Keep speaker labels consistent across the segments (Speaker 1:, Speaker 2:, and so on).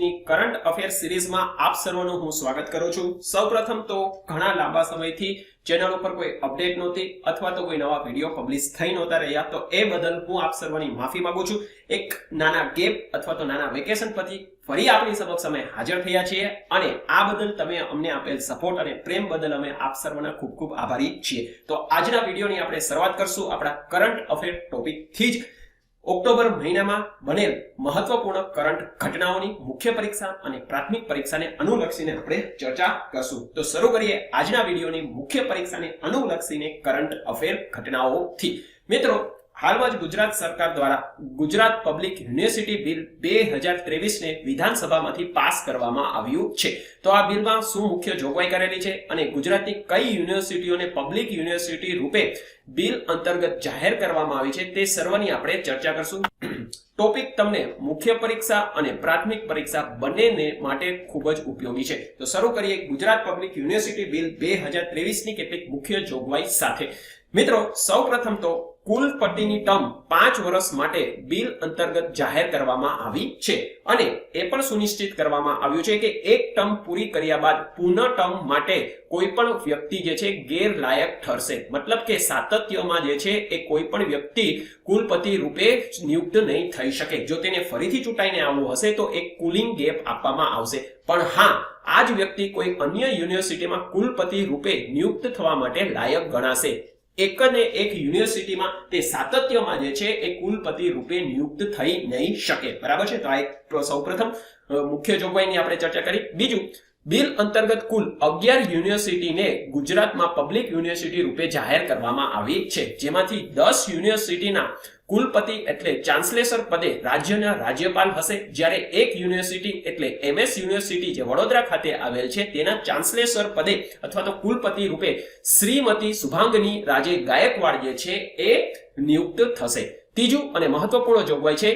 Speaker 1: ની current affair સિરીઝમાં આપ સર્વનું હું સ્વાગત કરું છું। સૌપ્રથમ તો ઘણા લાંબા સમયથી ચેનલ ઉપર કોઈ અપડેટ નહોતી અથવા તો કોઈ નવા વિડિયો પબ્લિશ થઈ નહોતા રહ્યા, તો એ બદલ હું આપ સર્વની માફી માંગુ છું। એક નાના ગેપ અથવા તો નાના વેકેશન પછી ફરી આપની સમક્ષ અમે હાજર થયા છીએ અને આ બદલ તમે અમને આપેલ સપોર્ટ અને પ્રેમ બદલ અમે આપ સર્વના ખૂબ ખૂબ આભારી છીએ। તો આજના વિડિયોની આપણે શરૂઆત કરશું આપણા કરંટ અફેર ટોપિકથી જ। ઓક્ટોબર મહિનામાં બનેલ મહત્વપૂર્ણ કરંટ ઘટનાઓની મુખ્ય પરીક્ષા અને પ્રાથમિક પરીક્ષાને અનુલક્ષીને આપણે ચર્ચા કરશું। તો શરૂ કરીએ આજના વિડિયોની મુખ્ય પરીક્ષાને અનુલક્ષીને કરંટ અફેર ઘટનાઓથી। મિત્રો, હાલમાં જ ગુજરાત સરકાર દ્વારા ગુજરાત પબ્લિક યુનિવર્સિટી બિલ 2023 ને વિધાનસભામાંથી પાસ કરવામાં આવ્યું છે। તો આ બિલમાં શું મુખ્ય જોગવાઈ કરેલી છે અને ગુજરાતની કઈ યુનિવર્સિટીઓને પબ્લિક યુનિવર્સિટી રૂપે બિલ અંતર્ગત જાહેર કરવામાં આવી છે તે સર્વની આપણે ચર્ચા કરશું। ટોપિક તમને મુખ્ય પરીક્ષા અને પ્રાથમિક પરીક્ષા બંનેને માટે ખૂબ જ ઉપયોગી છે। તો શરૂ કરીએ ગુજરાત પબ્લિક યુનિવર્સિટી બિલ 2023 ની કેટલીક મુખ્ય જોગવાઈ સાથે। મિત્રો, સૌપ્રથમ તો કુલપતિની ટર્મ 5 વર્ષ માટે બિલ અંતર્ગત જાહેર કરવામાં આવી છે અને એ પણ સુનિશ્ચિત કરવામાં આવ્યું છે કે એક ટર્મ પૂરી કર્યા બાદ પુનઃ ટર્મ માટે કોઈ પણ વ્યક્તિ જે છે ગેરલાયક ઠરશે। મતલબ કે સાતત્યમાં જે છે એ કોઈ પણ વ્યક્તિ કુલપતિ રૂપે નિયુક્ત નહીં થઈ શકે। જો તેને ફરીથી ચૂંટાઈને આવવું હશે તો એક કુલિંગ ગેપ આપવામાં આવશે, પણ હા, આ જ વ્યક્તિ કોઈ અન્ય યુનિવર્સિટીમાં કુલપતિ રૂપે નિયુક્ત થવા માટે લાયક ગણાશે। એક ને એક યુનિવર્સિટીમાં તે સાતત્યમાં જે છે એ કુલપતિ રૂપે નિયુક્ત થઈ નહીં શકે। બરાબર છે? તો આ એક સૌપ્રથમ મુખ્ય જોગવાઈની આપણે ચર્ચા કરી। બીજું, બિલ અંતર્ગત કુલ 11 યુનિવર્સિટીને ગુજરાતમાં પબ્લિક યુનિવર્સિટી રૂપે જાહેર કરવામાં આવી છે, જેમાંથી 10 યુનિવર્સિટીના કુલપતિ એટલે ચાન્સેલર પદે રાજ્યના રાજ્યપાલ હશે, જ્યારે એક યુનિવર્સિટી એટલે એમએસ યુનિવર્સિટી જે વડોદરા ખાતે આવેલ છે તેના ચાન્સેલર પદે અથવા તો કુલપતિ રૂપે શ્રીમતી શુભાંગની રાજે ગાયકવાડ જે છે એ નિયુક્ત થશે। ત્રીજું અને મહત્વપૂર્ણ જોગવાઈ છે,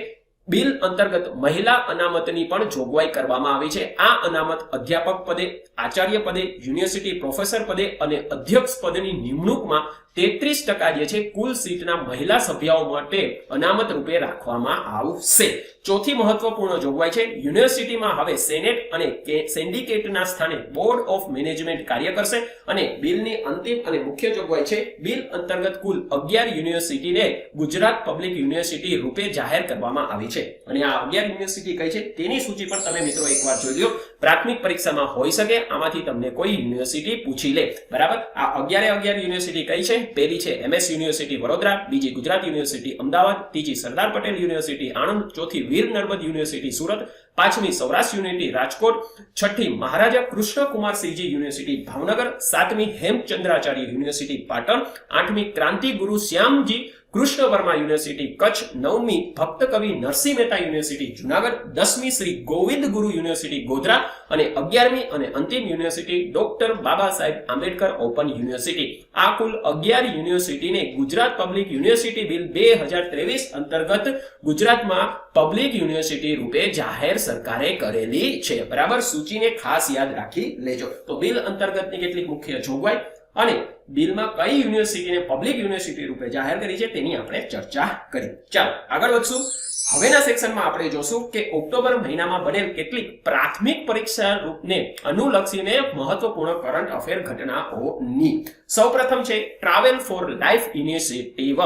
Speaker 1: બિલ અંતર્ગત મહિલા અનામતની પણ જોગવાઈ કરવામાં આવી છે। આ અનામત અધ્યાપક પદે, આચાર્ય પદે, યુનિવર્સિટી પ્રોફેસર પદે અને અધ્યક્ષ પદની નિમણૂકમાં 33% જે છે કુલ સીટના મહિલા સભ્યો માટે અનામત રૂપે રાખવામાં આવશે। ચોથી મહત્વપૂર્ણ જોગવાઈ છે, યુનિવર્સિટીમાં હવે સેનેટ અને સિન્ડિકેટના સ્થાને બોર્ડ ઓફ મેનેજમેન્ટ કાર્ય કરશે અને બિલની અંતિમ અને મુખ્ય જોગવાઈ છે, બિલ અંતર્ગત કુલ 11 યુનિવર્સિટીને ગુજરાત પબ્લિક યુનિવર્સિટી રૂપે જાહેર કરવામાં આવી છે અને આ 11 યુનિવર્સિટી કઈ છે તેની સૂચિ પણ તમે મિત્રો એકવાર જોઈ લો। પ્રાથમિક પરીક્ષામાં હોઈ શકે આમાંથી તમને કોઈ યુનિવર્સિટી પૂછી લે। બરાબર? આ 11 યુનિવર્સિટી કઈ છે? પહેલી છે એમએસ યુનિવર્સિટી વડોદરા, બીજી ગુજરાત યુનિવર્સિટી અમદાવાદ, ત્રીજી સરદાર પટેલ યુનિવર્સિટી આણંદ, ચોથી વીર નર્મદ યુનિવર્સિટી સુરત, પાંચમી સૌરાષ્ટ્ર યુનિવર્સિટી રાજકોટ, છઠ્ઠી મહારાજા કૃષ્ણકુમારસિંહજી યુનિવર્સિટી ભાવનગર, સાતમી હેમચંદ્રાચાર્ય યુનિવર્સિટી પાટણ, આઠમી ક્રાંતિ ગુરુ શ્યામજી કૃષ્ણ વર્મા યુનિવર્સિટી કચ્છ, નવમી ભક્ત કવિ નરસિંહ મહેતા યુનિવર્સિટી જુનાગઢ, 10મી શ્રી ગોવિંદ ગુરુ યુનિવર્સિટી ગોધરા અને 11મી અને અંતિમ university doctor Baba Saheb Ambedkar open university. આ કુલ 11 યુનિવર્સિટીને ગુજરાત પબ્લિક યુનિવર્સિટી બિલ 2023 અંતર્ગત ગુજરાતમાં પબ્લિક યુનિવર્સિટી રૂપે જાહેર સરકારે કરેલી છે। બરાબર? સૂચિને ખાસ યાદ રાખી લેજો। તો બિલ અંતર્ગતની કેટલીક મુખ્ય જોગવાઈ અને બિલમાં કઈ યુનિવર્સિટીને પબ્લિક યુનિવર્સિટી રૂપે જાહેર કરી છે તેની આપણે ચર્ચા કરી। ચાલો આગળ વધશું। હવેના સેક્શનમાં આપણે જોશું કે ઓક્ટોબર મહિનામાં બનેલ કેટલીક પ્રાથમિક પરીક્ષા રૂપને અનુલક્ષીને મહત્વપૂર્ણ કરંટ અફેર ઘટનાઓની। સૌપ્રથમ છે ટ્રાવેલ ફોર લાઈફ ઇનિશિયેટિવ।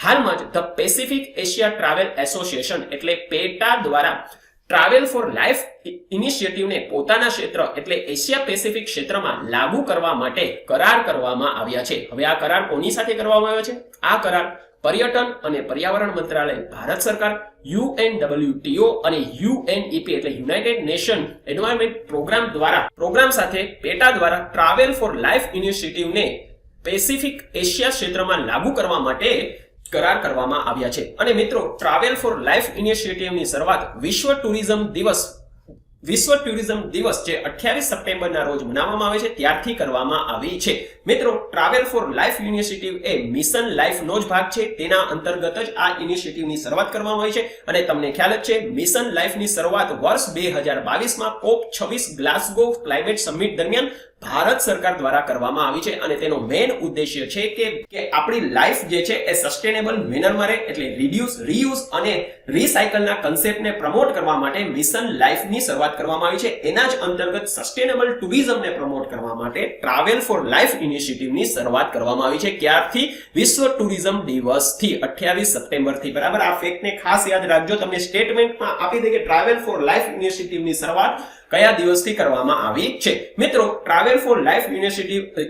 Speaker 1: હાલમાં જ the Pacific Asia travel association એટલે પેટા દ્વારા ટ્રાવેલ ફોર લાઈફ ઇનિશિયેટિવને પોતાના ક્ષેત્ર એટલે એશિયા પેસિફિક ક્ષેત્રમાં લાગુ કરવા માટે કરાર કરવામાં આવ્યા છે। હવે આ કરાર કોની સાથે કરવામાં આવ્યો છે? આ કરાર પર્યટન અને પર્યાવરણ મંત્રાલય ભારત સરકાર, UNWTO અને UNEP એટલે યુનાઇટેડ નેશન એન્વાયરમેન્ટ પ્રોગ્રામ સાથે પેટા દ્વારા ટ્રાવેલ ફોર લાઈફ ઇનિશિયેટિવને પેસિફિક એશિયા ક્ષેત્રમાં લાગુ કરવા માટે કરાર કરવામાં આવ્યા છે। અને મિત્રો, ટ્રાવેલ ફોર લાઈફ ઇનિશિયેટિવની શરૂઆત વિશ્વ ટુરિઝમ દિવસ જે 28 સપ્ટેમ્બરના રોજ મનાવવામાં આવે છે ત્યારથી કરવામાં આવી છે। મિત્રો, ટ્રાવેલ ફોર લાઈફ ઇનિશિયેટિવ એ મિશન લાઈફનો જ ભાગ છે। તેના અંતર્ગત જ આ ઇનિશિયેટિવની શરૂઆત કરવામાં આવી છે અને તમને ખ્યાલ જ છે મિશન લાઈફની શરૂઆત વર્ષ 2022માં COP26 ગ્લાસગો ક્લાઇમેટ સમિટ દરમિયાન ભારત સરકાર દ્વારા કરવામાં આવી છે અને તેનો મેઇન ઉદ્દેશ્ય છે કે આપણી લાઈફ જે છે એ સસ્ટેનેબલ મેનરમાં રહે, એટલે રિડ્યુસ, રીયુઝ અને રીસાયકલના કન્સેપ્ટને પ્રમોટ કરવા માટે મિશન લાઈફની શરૂઆત કરવામાં આવી છે. એના જ અંતર્ગત સસ્ટેનેબલ ટુરિઝમને પ્રમોટ કરવા માટે ટ્રાવેલ ફોર લાઈફ ઇનિશિયેટિવની શરૂઆત કરવામાં આવી છે. ક્યારથી? વિશ્વ ટુરિઝમ દિવસથી, 28 સપ્ટેમ્બરથી. બરાબર, આ ફેક્ટને ખાસ યાદ રાખજો. તમને સ્ટેટમેન્ટમાં આપી દે કે ટ્રાવેલ ફોર લાઈફ ઇનિશિયેટિવની શરૂઆત કયા દિવસથી કરવામાં આવી છે. મિત્રો, ટ્રાવેલ ફોર લાઈફ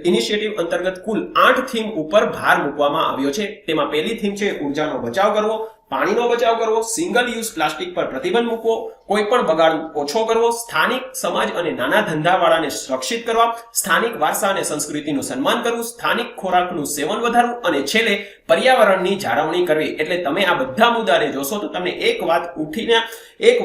Speaker 1: ઇનિશિયેટિવ અંતર્ગત કુલ 8 થીમ ઉપર ભાર મૂકવામાં આવ્યો છે. તેમાં પહેલી થીમ છે ઉર્જાનો બચાવ કરવો, પાણીનો બચાવ કરવો, સિંગલ યુઝ પ્લાસ્ટિક પર પ્રતિબંધ મૂકવો, કોઈ પણ બગાડ ઓછો કરવો, સ્થાનિક સમાજ અને નાના ધંધાવાળાને સુરક્ષિત કરવા, સ્થાનિક વારસા અને સંસ્કૃતિનું સન્માન કરવું, સ્થાનિક ખોરાકનું સેવન વધારવું અને છેલ્લે પર્યાવરણની જાળવણી કરવી. એટલે તમે આ બધા મુદ્દાને જોશો તો તમને એક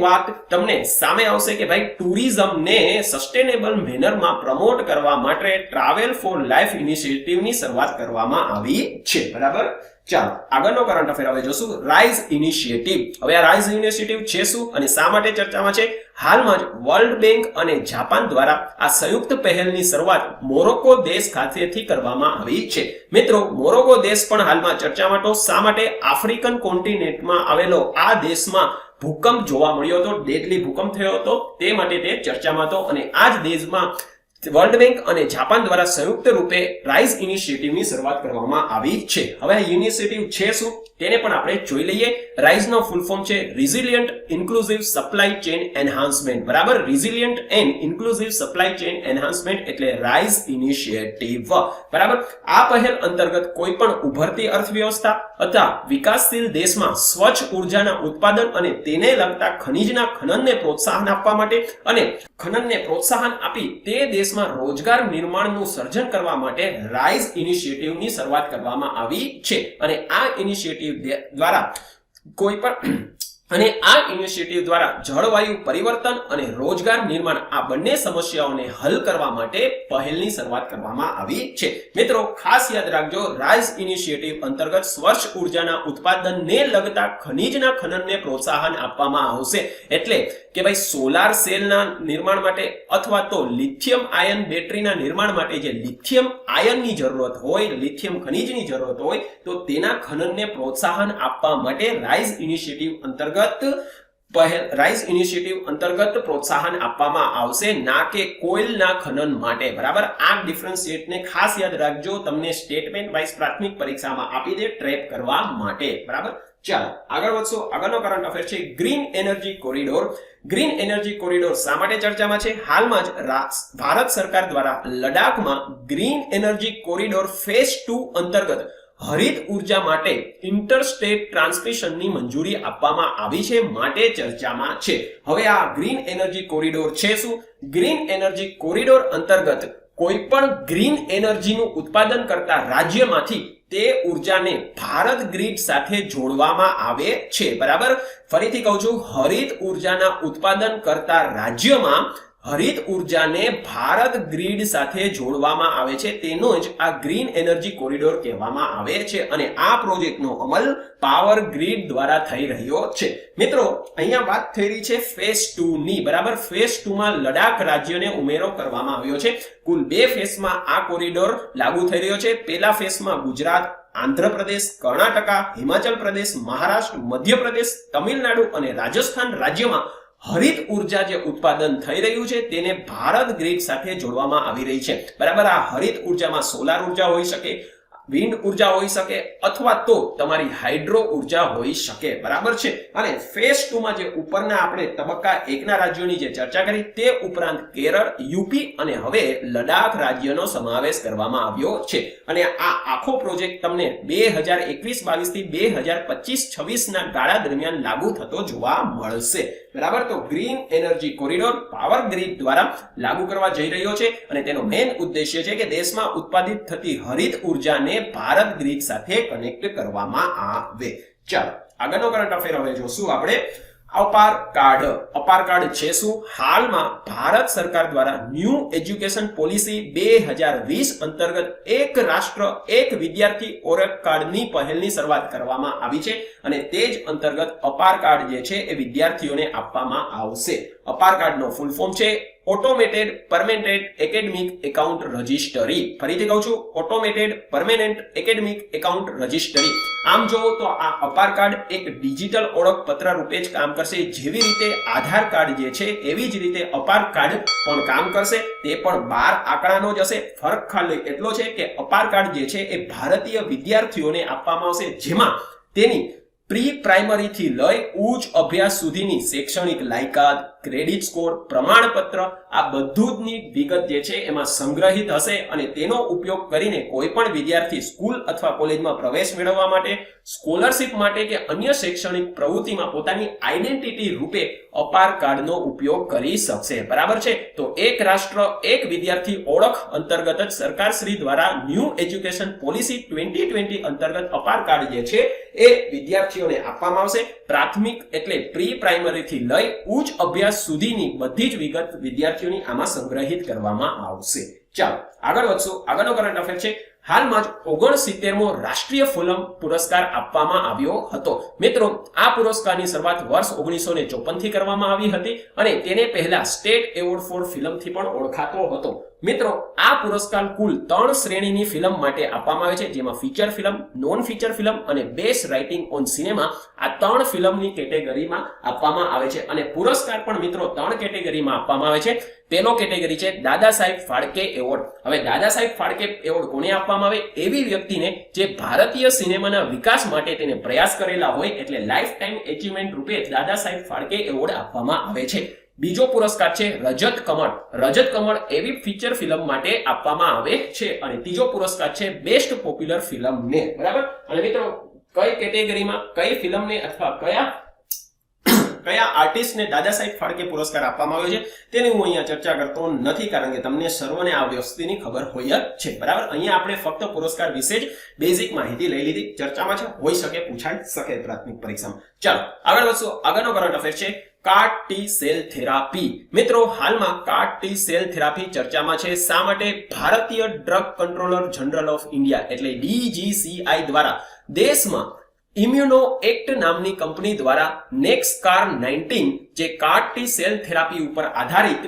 Speaker 1: વાત તમને સામે આવશે કે ભાઈ ટુરિઝમને સસ્ટેનેબલ મેનરમાં પ્રમોટ કરવા માટે ટ્રાવેલ ફોર લાઈફ ઇનિશિયેટિવની શરૂઆત કરવામાં આવી છે. બરાબર, ચાલો આગળનો કરંટ અફેર હવે જોશું. Rise initiative. હવે આ રાઇઝ ઇનિશિયેટિવ છે શું અને શા માટે ચર્ચામાં છે? હાલમાં જ વર્લ્ડ બેંક અને જાપાન દ્વારા આ સંયુક્ત પહેલની શરૂઆત મોરોકો દેશ ખાતેથી કરવામાં આવી છે. મિત્રો, મોરોકો દેશ પણ હાલમાં ચર્ચામાં હતો. શા માટે? આફ્રિકન કોન્ટિનેન્ટમાં આવેલો આ દેશમાં ભૂકંપ જોવા મળ્યો હતો, ડેડલી ભૂકંપ થયો હતો, તે માટે તે ચર્ચામાં હતો અને આ જ દેશમાં વર્લ્ડ બેંક અને જાપાન દ્વારા સંયુક્ત રૂપે રાઇઝ ઇનિશિયેટિવની શરૂઆત કરવામાં આવી છે. હવે આ ઇનિશિયેટિવ છે શું તેને પણ આપણે જોઈ લઈએ. રાઇઝ નો ફૂલ ફોર્મ છે resilient inclusive supply chain enhancement. બરાબર, resilient and inclusive supply chain enhancement એટલે રાઇઝ ઇનિશિયેટિવ. બરાબર, આ પહેલ અંતર્ગત કોઈ પણ ઉભરતી અર્થવ્યવસ્થા અથવા વિકાસશીલ દેશમાં સ્વચ્છ ઉર્જાના ઉત્પાદન અને તેને લગતા ખનિજના ખનનને પ્રોત્સાહન આપવા માટે અને ખનનને પ્રોત્સાહન આપી તે દેશમાં રોજગાર નિર્માણનું સર્જન કરવા માટે રાઇઝ ઇનિશિયેટિવની શરૂઆત કરવામાં આવી છે. અને આ ઇનિશિયેટિવ દ્વારા જળવાયુ પરિવર્તન અને રોજગાર નિર્માણ આ બંને સમસ્યાઓને હલ કરવા માટે પહેલની શરૂઆત કરવામાં આવી છે. મિત્રો, ખાસ યાદ રાખજો, રાઇઝ ઇનિશિયેટિવ અંતર્ગત સ્વચ્છ ઉર્જાના ઉત્પાદનને લગતા ખનિજના ખનનને પ્રોત્સાહન આપવામાં આવશે. એટલે કે ભાઈ સોલાર સેલના નિર્માણ માટે અથવા તો લિથિયમ આયન બેટરીના નિર્માણ માટે જે લિથિયમ આયનની જરૂરત હોય, લિથિયમ ખનિજની જરૂરત હોય, તો તેના ખનનને પ્રોત્સાહન આપવા માટે રાઇઝ ઇનિશિયેટિવ અંતર્ગત પ્રોત્સાહન આપવામાં આવશે, ના કે કોઇલના ખનન માટે. બરાબર, આ ડિફરન્શિએટને ખાસ યાદ રાખજો, તમને સ્ટેટમેન્ટ વાઇઝ પ્રાથમિક પરીક્ષામાં આપી દે ટ્રેપ કરવા માટે. બરાબર, ચાલો આગળ વધશો. આગળનો કરંટ અફેર છે green energy corridor. Green energy corridor શા માટે ચર્ચામાં છે? હાલમાં જ ભારત સરકાર દ્વારા લડાખમાં ગ્રીન એનર્જી કોરિડોર ફેઝ 2 અંતર્ગત હરિત ઉર્જા માટે ઇન્ટરસ્ટેટ ટ્રાન્સમિશનની મંજૂરી આપવામાં આવી છે, માટે ચર્ચામાં છે. હવે આ ગ્રીન એનર્જી કોરિડોર છે શું? ગ્રીન એનર્જી કોરિડોર અંતર્ગત કોઈ પણ ગ્રીન એનર્જીનું ઉત્પાદન કરતા રાજ્યમાંથી તે ઉર્જાને ભારત ગ્રીડ સાથે જોડવામાં આવે છે. બરાબર, ફરીથી કહું છું, હરિત ઉર્જાના ઉત્પાદન કરતા રાજ્યમાં હરિત ઉર્જાને ભારત ગ્રીડ સાથે જોડવામાં આવે છે. તેનો જ આ ગ્રીન એનર્જી કોરિડોર કહેવામાં આવે છે અને આ પ્રોજેક્ટનો અમલ પાવર ગ્રીડ દ્વારા થઈ રહ્યો છે. મિત્રો, અહીંયા વાત થઈ રહી છે ફેઝ 2 ની. બરાબર, ફેઝ 2 માં લડાખ રાજ્યને ઉમેરો કરવામાં આવ્યો છે. કુલ 2 ફેઝમાં આ કોરિડોર લાગુ થઈ રહ્યો છે. પહેલા ફેઝમાં ગુજરાત, આંધ્રપ્રદેશ, કર્ણાટક, હિમાચલ પ્રદેશ, મહારાષ્ટ્ર, મધ્યપ્રદેશ, તમિલનાડુ અને રાજસ્થાન રાજ્યમાં હરિત ઉર્જા જે ઉત્પાદન થઈ રહ્યું છે તેને ભારત ગ્રીડ સાથે જોડવામાં આવી રહી છે. બરાબર, આ હરિત ઉર્જામાં સોલાર ઉર્જા હોઈ શકે, વિન્ડ ઉર્જા હોઈ શકે અથવા તો તમારી હાઇડ્રો ઉર્જા હોઈ શકે. બરાબર છે. અને ફેઝ 2 માં જે ઉપરના આપણે તબક્કા 1 ના રાજ્યોની જે ચર્ચા કરી તે ઉપરાંત કેરળ, યુપી અને હવે લડાખ રાજ્યનો સમાવેશ કરવામાં આવ્યો છે. અને આ આખો પ્રોજેક્ટ તમને 2021-22 થી 2025-26 ના ગાળા દરમિયાન લાગુ થતો જોવા મળશે. બરાબર, તો green energy corridor power grid દ્વારા લાગુ કરવા જઈ રહ્યો છે અને તેનો મેઇન ઉદ્દેશ્ય છે કે દેશમાં ઉત્પાદિત થતી હરિત ઉર્જાને ભારત ગ્રીડ સાથે કનેક્ટ કરવામાં આવે. ચાલો આગળનો કરંટ અફેર હવે જોશું આપણે. અપાર કાર્ડ છે શું? હાલમાં ભારત સરકાર દ્વારા ન્યૂ એજ્યુકેશન પોલિસી 2020 અંતર્ગત એક રાષ્ટ્ર એક વિદ્યાર્થી ઓળખ કાર્ડની પહેલની શરૂઆત કરવામાં આવી છે અને તે જ અંતર્ગત અપાર કાર્ડ જે છે એ વિદ્યાર્થીઓને આપવામાં આવશે. અપાર કાર્ડનો ફૂલ ફોર્મ છે ઓટોમેટેડ પરમેનન્ટ એકેડમિક એકાઉન્ટ રજિસ્ટરી. ફરીથી કહું છું, ઓટોમેટેડ પરમેનન્ટ એકેડમિક એકાઉન્ટ રજિસ્ટરી. આમ જોવો તો આ અપાર કાર્ડ એક ડિજિટલ ઓળખપત્ર રૂપે જ કામ કરશે. જેવી રીતે આધાર કાર્ડ જે છે એવી જ રીતે અપાર કાર્ડ પણ કામ કરશે. તે પણ 12 આંકડાનો જ હશે. ફરક ખાલી એટલો છે કે અપાર કાર્ડ જે છે એ ભારતીય વિદ્યાર્થીઓને આપવામાં આવશે, જેમાં તેની પ્રી પ્રાઇમરી થી લઈ ઉચ્ચ અભ્યાસ સુધીની શૈક્ષણિક લાયકાત, ક્રેડિટ સ્કોર, પ્રમાણપત્ર આ બધુંની વિગત જે છે એમાં સંગ્રહિત હશે અને તેનો ઉપયોગ કરીને કોઈ પણ વિદ્યાર્થી સ્કૂલ અથવા કોલેજમાં પ્રવેશ મેળવવા માટે, સ્કોલરશિપ માટે કે અન્ય શૈક્ષણિક પ્રવૃત્તિમાં પોતાની આઈડેન્ટિટી રૂપે અપાર કાર્ડનો ઉપયોગ કરી શકશે. બરાબર છે? તો એક રાષ્ટ્ર એક વિદ્યાર્થી ઓળખ અંતર્ગત જ સરકારશ્રી દ્વારા ન્યૂ એજ્યુકેશન પોલિસી 2020 અંતર્ગત અપાર કાર્ડ જે છે એ વિદ્યાર્થીઓને આપવામાં આવશે. પ્રાથમિક એટલે પ્રી પ્રાઇમરી થી લઈ ઉચ્ચ અભ્યાસ સુધીની બધી જ વિગત વિદ્યાર્થીઓની આમાં સંગ્રહિત કરવામાં આવશે. ચાલો આગળ વધશું. આગળનો કરંટ અફેર છે, હાલમાં જ 69મો રાષ્ટ્રીય ફિલ્મ પુરસ્કાર આપવામાં આવ્યો હતો. મિત્રો, આ પુરસ્કારની શરૂઆત વર્ષ 1954 થી કરવામાં આવી હતી અને તેને પહેલા સ્ટેટ એવોર્ડ ફોર ફિલ્મ થી પણ ઓળખાતો હતો. મિત્રો, આ પુરસ્કાર કુલ 3 શ્રેણીની ફિલ્મ માટે આપવામાં આવે છે, જેમાં feature film, non feature film અને બેસ્ટ રાઇટિંગ ઓન સિનેમા આ 3 ફિલ્મની કેટેગરીમાં આપવામાં આવે છે. અને પુરસ્કાર પણ મિત્રો 3 કેટેગરીમાં આપવામાં આવે છે. પહેલો કેટેગરી છે દાદા સાહેબ ફાળકે એવોર્ડ. હવે દાદા સાહેબ ફાળકે એવોર્ડ કોને આપવામાં આવે? એવી વ્યક્તિને જે ભારતીય સિનેમાના વિકાસ માટે તેને પ્રયાસ કરેલા હોય, એટલે લાઈફ ટાઈમ એચીવમેન્ટ રૂપે દાદા સાહેબ ફાળકે એવોર્ડ આપવામાં આવે છે. બીજો પુરસ્કાર છે રજત કમળ. રજત કમળ એવી ફીચર ફિલ્મ માટે આપવામાં આવે છે. અને ત્રીજો પુરસ્કાર છે બેસ્ટ પોપ્યુલર ફિલ્મને. બરાબર? અને મિત્રો, કઈ કેટેગરીમાં કઈ ફિલ્મને અથવા કયા આર્ટિસ્ટને દાદા સાહેબ ફાળકે પુરસ્કાર આપવામાં આવ્યો છે તેની હું અહીંયા ચર્ચા કરતો નથી, કારણ કે તમને સર્વને આ વસ્તુની ખબર હોય જ છે. બરાબર? અહીંયા આપણે ફક્ત પુરસ્કાર વિશે જ બેઝિક માહિતી લઈ લીધી. ચર્ચામાં છે, હોઈ શકે, પૂછાઈ શકે પ્રાથમિક પરીક્ષામાં. ચાલો આગળ વધશું. આગળનો કરંટ અફેર છે CAR T સેલ થેરાપી. મિત્રો, હાલમાં CAR T સેલ થેરાપી ચર્ચામાં છે. શા માટે? ભારતીય drug controller general of India એટલે DGCI દ્વારા દેશમાં ઇમ્યુનો એક્ટ નામની કંપની દ્વારા નેક્સકાર 19 જે CAR T સેલ થેરાપી ઉપર આધારિત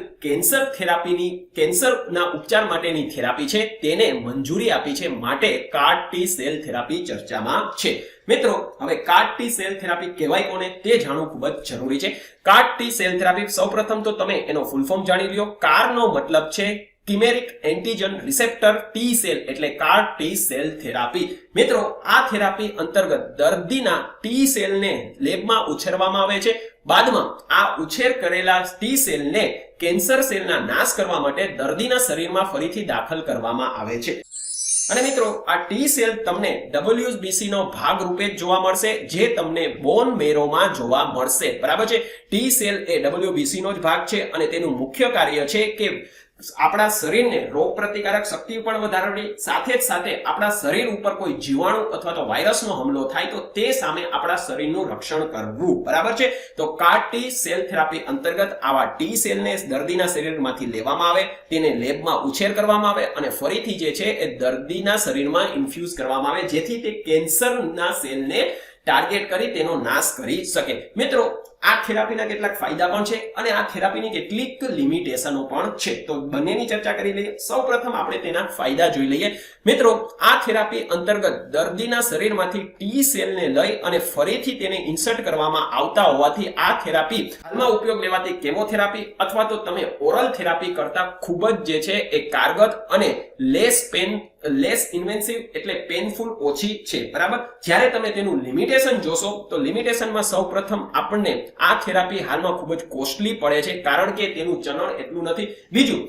Speaker 1: કેન્સરના ઉપચાર માટેની થેરાપી છે તેને મંજૂરી આપી છે. માટે CAR T સેલ થેરાપી ચર્ચામાં છે. મિત્રો, હવે CAR T સેલ થેરાપી કહેવાય કોને તે જાણવું ખૂબ જ જરૂરી છે. CAR T સેલ થેરાપી સૌપ્રથમ તો તમે એનો ફૂલ ફોર્મ જાણી લ્યો. CAR નો મતલબ છે કિમેરિક એન્ટીજન રિસેપ્ટર ટી સેલ એટલે CAR T સેલ થેરાપી. મિત્રો, આ થેરાપી અંતર્ગત દર્દીના ટી સેલને લેબમાં ઉછેરવામાં આવે છે. બાદમાં આ ઉછેર કરેલા ટી સેલને કેન્સર સેલના નાશ કરવા માટે દર્દીના શરીરમાં ફરીથી દાખલ કરવામાં આવે છે. અને મિત્રો, આ ટી સેલ તમને WBC નો ભાગ રૂપે જ જોવા મળશે, જે તમને બોન મેરોમાં જોવા મળશે. બરાબર છે? ટી સેલ એ WBC નો જ ભાગ છે અને તેનું મુખ્ય કાર્ય છે કે આપણા શરીરને રોગ પ્રતિકારક શક્તિ પણ વધારવી, સાથે જ સાથે આપણા શરીર ઉપર કોઈ જીવાણુ અથવા તો વાયરસનો હુમલો થાય તો તે સામે આપણા શરીરનું રક્ષણ કરવું. બરાબર છે? તો CAR T સેલ થેરાપી અંતર્ગત આવા ટી સેલને દર્દીના શરીરમાંથી લેવામાં આવે, તેને લેબમાં ઉછેર કરવામાં આવે અને ફરીથી જે છે એ દર્દીના શરીરમાં ઇન્ફ્યુઝ કરવામાં આવે, જેથી તે કેન્સરના સેલને ટાર્ગેટ કરી તેનો નાશ કરી શકે. મિત્રો, આ થેરાપીના કેટલાક ફાયદા પણ છે અને આ થેરાપીની કેટલીક લિમિટેશનો પણ છે. તો બંનેની ચર્ચા કરી લઈએ. સૌપ્રથમ આપણે તેના ફાયદા જોઈ લઈએ. મિત્રો, આ થેરાપી અંતર્ગત દર્દીના શરીરમાંથી ટી સેલને લઈ અને ફરીથી તેને ઇન્સર્ટ કરવામાં આવતા હોવાથી આ થેરાપી હાલમાં ઉપયોગ લેવાતી કેમોથેરાપી અથવા તો તમે ઓરલ થેરાપી કરતા ખૂબ જ જે છે એ કારગત અને લેસ ઇન્વેન્સિવ એટલે પેનફુલ ઓછી છે. બરાબર? જ્યારે તમે તેનું લિમિટેશન જોશો તો લિમિટેશનમાં સૌપ્રથમ આપણને આ થેરાપી હાલમાં ખૂબ જ કોસ્ટલી પડે છે, કારણ કે તેનું ચલણ એટલું નથી. બીજું,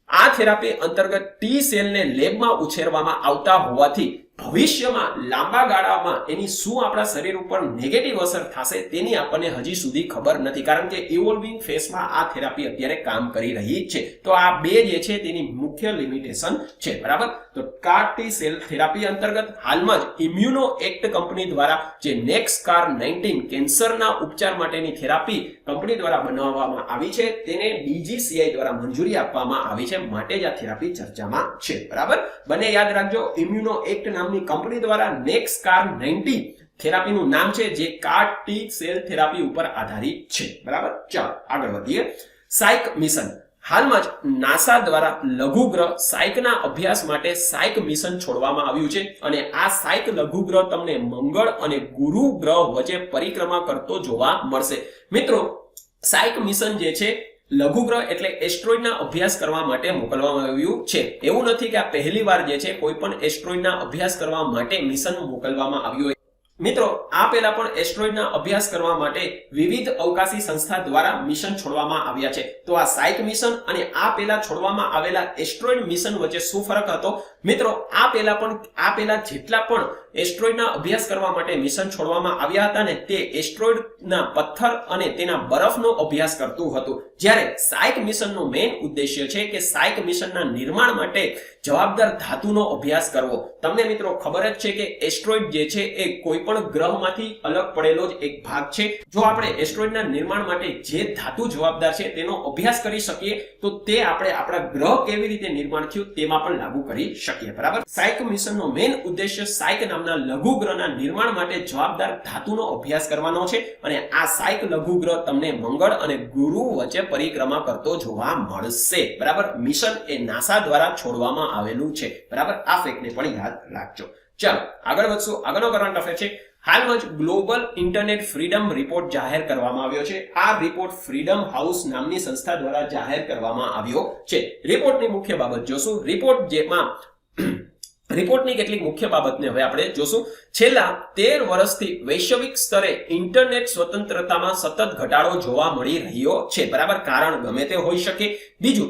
Speaker 1: આ થેરાપી અંતર્ગત ટી સેલને લેબમાં ઉછેરવામાં આવતા હોવાથી ભવિષ્યમાં લાંબા ગાળામાં એની શું આપણા શરીર ઉપર નેગેટિવ અસર થશે તેની આપણને હજી સુધી ખબર નથી, કારણ કે ઇવોલ્વિંગ ફેઝમાં આ થેરાપી અત્યારે કામ કરી રહી છે. તો આ બે જે છે તેની મુખ્ય લિમિટેશન છે. બરાબર? તો CAR T સેલ થેરાપી અંતર્ગત હાલમાં જ ઇમ્યુનો એક્ટ કંપની દ્વારા જે નેક્સકાર 19 કેન્સરના ઉપચાર માટેની થેરાપી કંપની દ્વારા બનાવવામાં આવી છે તેને DGCI દ્વારા મંજૂરી આપવામાં આવી છે. માટે જ આ થેરાપી ચર્ચામાં છે. બરાબર? બંને યાદ રાખજો, ઇમ્યુનો એક્ટ નામની કંપની દ્વારા નેક્સકાર 19 થેરાપીનું નામ છે, જે CAR T સેલ થેરાપી ઉપર આધારિત છે. બરાબર? ચાલો આગળ વધીએ. સાયક મિશન. હાલમાં જ નાસા દ્વારા લઘુગ્રહ સાયકના અભ્યાસ માટે સાયક મિશન છોડવામાં આવ્યું છે અને આ સાયક લઘુગ્રહ તમને મંગળ અને ગુરુ ગ્રહ વચ્ચે પરિક્રમા કરતો જોવા મળશે. મિત્રો, સાયક મિશન જે છે લઘુગ્રહ એટલે એસ્ટ્રોઇડના અભ્યાસ કરવા માટે મોકલવામાં આવ્યું છે. એવું નથી કે આ પહેલી વાર જે છે કોઈ પણ એસ્ટ્રોઇડના અભ્યાસ કરવા માટે મિશન મોકલવામાં આવ્યું. મિત્રો, આ પહેલા પણ એસ્ટ્રોઇડના અભ્યાસ કરવા માટે વિવિધ અવકાશી સંસ્થા દ્વારા મિશન છોડવામાં આવ્યા છે. તો આ સાયક મિશન અને આ પહેલા છોડવામાં આવેલા એસ્ટ્રોઇડ મિશન વચ્ચે શું ફરક હતો? મિત્રો, આ પહેલા જેટલા પણ એસ્ટ્રોઇડના અભ્યાસ કરવા માટે મિશન છોડવામાં આવ્યા હતા ને તે એસ્ટ્રોઇડના પથ્થર અને તેના બરફનો અભ્યાસ કરતું હતું. જ્યારે સાયક મિશનનો મેઇન ઉદ્દેશ્ય છે કે સાયક મિશનના નિર્માણ માટે જવાબદાર ધાતુનો અભ્યાસ કરવો. તમને મિત્રો ખબર જ છે કે એસ્ટ્રોઇડ જે છે એ કોઈ પણ ગ્રહમાંથી અલગ પડેલો જ એક ભાગ છે. જો આપણે એસ્ટ્રોઇડના નિર્માણ માટે જે ધાતુ જવાબદાર છે તેનો અભ્યાસ કરી શકીએ તો તે આપણે આપણા ગ્રહ કેવી રીતે નિર્માણ થયું તેમાં પણ લાગુ કરી શકીએ. બરાબર. સાયક મિશનનો મેઇન ઉદ્દેશ્ય સાયક નામના લઘુગ્રહના નિર્માણ માટે જવાબદાર ધાતુનો અભ્યાસ કરવાનો છે અને આ સાયક લઘુગ્રહ તમને મંગળ અને ગુરુ વચ્ચે પરિક્રમા કરતો જોવા મળશે. બરાબર. મિશન એ નાસા દ્વારા છોડવામાં આવેલું છે. બરાબર. આ ફેક્ટને પણ યાદ રાખજો. ચાલો આગળ વધશું. આગળનો કરંટ અફેર છે. હાલમાં જ ગ્લોબલ ઇન્ટરનેટ ફ્રીડમ રિપોર્ટ જાહેર કરવામાં આવ્યો છે. આ રિપોર્ટ ફ્રીડમ હાઉસ નામની સંસ્થા દ્વારા જાહેર કરવામાં આવ્યો છે. રિપોર્ટની મુખ્ય બાબત જોશું. રિપોર્ટની કેટલીક મુખ્ય બાબતને હવે આપણે જોશું. છેલ્લા 13 વર્ષથી વૈશ્વિક સ્તરે ઇન્ટરનેટ સ્વતંત્રતામાં સતત ઘટાડો જોવા મળી રહ્યો છે. બરાબર. કારણ ગમે તે હોઈ શકે. બીજું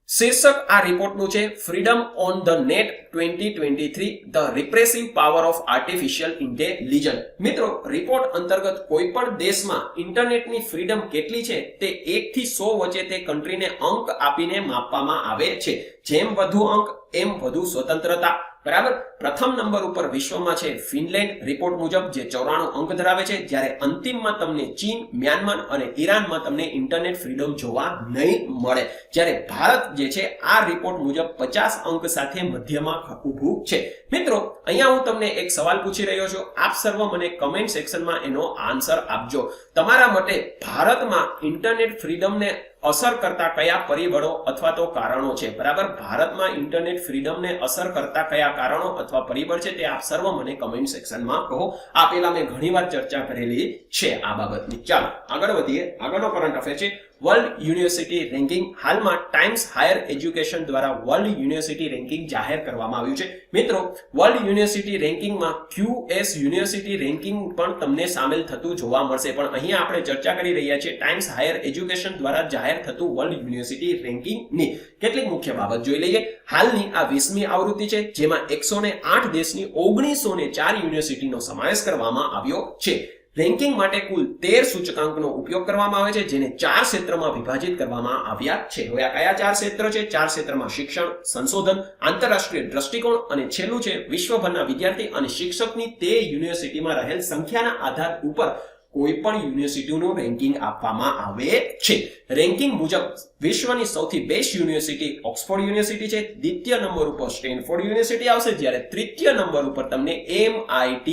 Speaker 1: શીર્ષક આ રિપોર્ટનું છે freedom on the net 2023 the repressive power of artificial intelligence. મિત્રો, રિપોર્ટ અંતર્ગત કોઈ પણ દેશમાં ઇન્ટરનેટની ફ્રીડમ કેટલી છે તે 1 થી 100 વચ્ચે તે કન્ટ્રીને અંક આપીને માપવામાં આવે છે. જેમ વધુ અંક એમ વધુ સ્વતંત્રતા. બરાબર. પ્રથમ નંબર ઉપર વિશ્વમાં છે ફિનલેન્ડ રિપોર્ટ મુજબ જે 94 અંક ધરાવે છે, જ્યારે અંતિમમાં તમને ચીન, મ્યાનમાર અને ઈરાનમાં તમને ઇન્ટરનેટ ફ્રીડમ જોવા નહીં મળે. જ્યારે ભારત જે છે આ રિપોર્ટ મુજબ 50 અંક સાથે મધ્યમાં ઊભું છે. મિત્રો, અહીંયા હું તમને એક સવાલ પૂછી રહ્યો છું. આપ સર્વ મને કમેન્ટ સેક્શનમાં એનો આન્સર આપજો. તમારા મતે ભારતમાં ઇન્ટરનેટ ફ્રીડમને અસર કરતા કયા પરિબળો અથવા તો કારણો છે? બરાબર. ભારતમાં ઇન્ટરનેટ ફ્રીડમને અસર કરતા કયા કારણો અથવા પરિબળ છે તે આપ સર્વ મને કમેન્ટ સેક્શનમાં કહો. આ પહેલા મેં ઘણીવાર ચર્ચા કરેલી છે આ બાબતની. ચાલો આગળ વધીએ. આગળનો કરંટ અફેર છે વર્લ્ડ યુનિવર્સિટી રેન્કિંગ. હાલમાં ટાઈમ્સ હાયર એજ્યુકેશન દ્વારા વર્લ્ડ યુનિવર્સિટી રેન્કિંગ જાહેર કરવામાં આવ્યું છે. મિત્રો, વર્લ્ડ યુનિવર્સિટી રેન્કિંગમાં QS યુનિવર્સિટી રેન્કિંગ પણ તમને સામેલ થતું જોવા મળશે. પણ અહીંયા આપણે ચર્ચા કરી રહ્યા છીએ ટાઈમ્સ હાયર એજ્યુકેશન દ્વારા જાહેર થતું વર્લ્ડ યુનિવર્સિટી રેન્કિંગની કેટલીક મુખ્ય બાબત જોઈ લઈએ. હાલની આ 20મી આવૃત્તિ છે, જેમાં 108 દેશની 1904 યુનિવર્સિટીનો સમાવેશ કરવામાં આવ્યો છે. રેન્કિંગ માટે કુલ 13 સૂચકાંકનો ઉપયોગ કરવામાં આવે છે, જેને 4 ક્ષેત્રમાં વિભાજિત કરવામાં આવ્યા છે. હવે આ કયા 4 ક્ષેત્ર છે? 4 ક્ષેત્રમાં શિક્ષણ, સંશોધન, આંતરરાષ્ટ્રીય દ્રષ્ટિકોણ અને છેલ્લું છે વિશ્વભરના વિદ્યાર્થી અને શિક્ષકની તે યુનિવર્સિટીમાં રહેલ સંખ્યાના આધાર ઉપર કોઈ પણ યુનિવર્સિટીનું રેન્કિંગ આપવામાં આવે છે. રેન્કિંગ મુજબ વિશ્વની સૌથી બેસ્ટ યુનિવર્સિટી ઓક્સફોર્ડ યુનિવર્સિટી છે. દ્વિતીય નંબર ઉપર સ્ટેનફોર્ડ યુનિવર્સિટી આવશે, જ્યારે તૃતીય નંબર ઉપર તમને MIT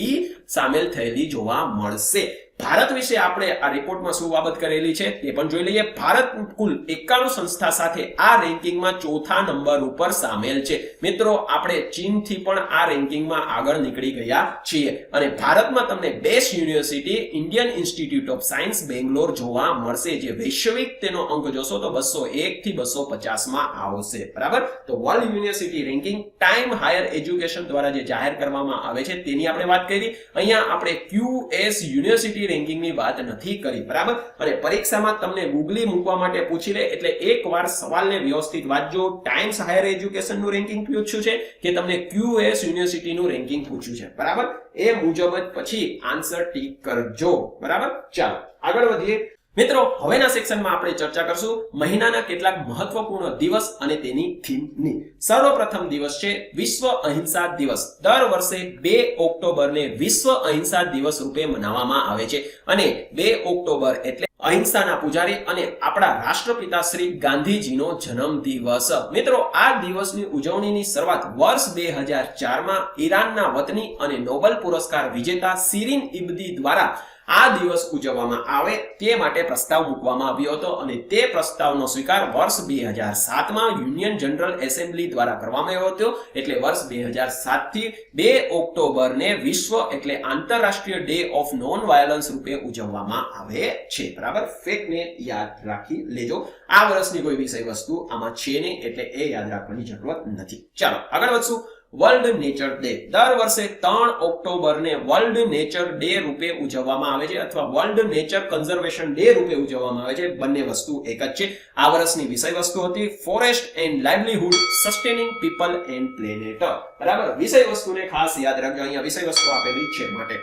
Speaker 1: સામેલ થયેલી જોવા મળશે. ભારત વિશે આપણે આ રિપોર્ટમાં શું બાબત કરેલી છે તે પણ જોઈ લઈએ. ભારત કુલ 91 સંસ્થા સાથે આ રેન્કિંગમાં ચોથા નંબર ઉપર સામેલ છે. મિત્રો, આપણે ચીનથી પણ આ રેન્કિંગમાં આગળ નીકળી ગયા છીએ અને ભારતમાં તમને best university Indian institute of science Bangalore જોવા મળશે, જે વૈશ્વિક તેનો અંક જોશો તો 201 થી 250 માં આવશે. બરાબર. તો world university ranking time higher education દ્વારા જે જાહેર કરવામાં આવે છે તેની આપણે વાત કરી. અહીંયા આપણે QS યુનિવર્સિટી રેન્કિંગની વાત નથી કરી. બરાબર. અને પરીક્ષામાં તમને ગૂગલી મૂકવા માટે પૂછી લે એટલે એકવાર સવાલને વ્યવસ્થિત વાંચજો. ટાઈમ્સ હાયર એજ્યુકેશનનું રેન્કિંગ પૂછ્યું છે કે તમને QS યુનિવર્સિટીનું રેન્કિંગ પૂછ્યું છે? બરાબર. એ મુજબ જ પછી આન્સર ટીક કરજો. બરાબર. ચાલો આગળ વધીએ. મિત્રો, હવેના સેક્શનમાં આપણે ચર્ચા કરશું મહિનાના કેટલાક મહત્વપૂર્ણ દિવસ અને તેની થીમની. સર્વપ્રથમ દિવસ છે વિશ્વ અહિંસા દિવસ. દર વર્ષે 2 ઓક્ટોબરને વિશ્વ અહિંસા દિવસ રૂપે મનાવવામાં આવે છે અને 2 ઓક્ટોબર એટલે અહિંસાના પૂજારી અને આપણા રાષ્ટ્રપિતા શ્રી ગાંધીજીનો જન્મ દિવસ. મિત્રો, આ દિવસની ઉજવણીની શરૂઆત વર્ષ 2004 માં ઈરાનના વતની અને નોબેલ પુરસ્કાર વિજેતા શિરીન ઇબદી દ્વારા આ દિવસ ઉજવવામાં આવે તે માટે પ્રસ્તાવ મૂકવામાં આવ્યો હતો અને તે પ્રસ્તાવનો સ્વીકાર વર્ષ 2007માં યુનિયન જનરલ એસેમ્બલી દ્વારા કરવામાં આવ્યો હતો. એટલે વર્ષ 2007 થી 2 ઓક્ટોબરને વિશ્વ એટલે આંતરરાષ્ટ્રીય ડે ઓફ નોન વાયોલન્સ રૂપે ઉજવવામાં આવે છે. બરાબર, ફેક્ટને યાદ રાખી લેજો. આ વર્ષની કોઈ વિષય વસ્તુ આમાં છે નહીં એટલે એ યાદ રાખવાની જરૂરત નથી. ચાલો આગળ વધશું. વર્લ્ડ નેચર ડે દર વર્ષે 3 ઓક્ટોબરને વર્લ્ડ નેચર ડે રૂપે ઉજવવામાં આવે છે અથવા વર્લ્ડ નેચર કન્ઝર્વેશન ડે રૂપે ઉજવવામાં આવે છે. બંને વસ્તુ એક જ છે. આ વર્ષની વિષય વસ્તુ હતી forest and livelihood sustaining people and planet. બરાબર, વિષય વસ્તુને ખાસ યાદ રાખજો, અહીંયા વિષય વસ્તુ આપેલી છે માટે.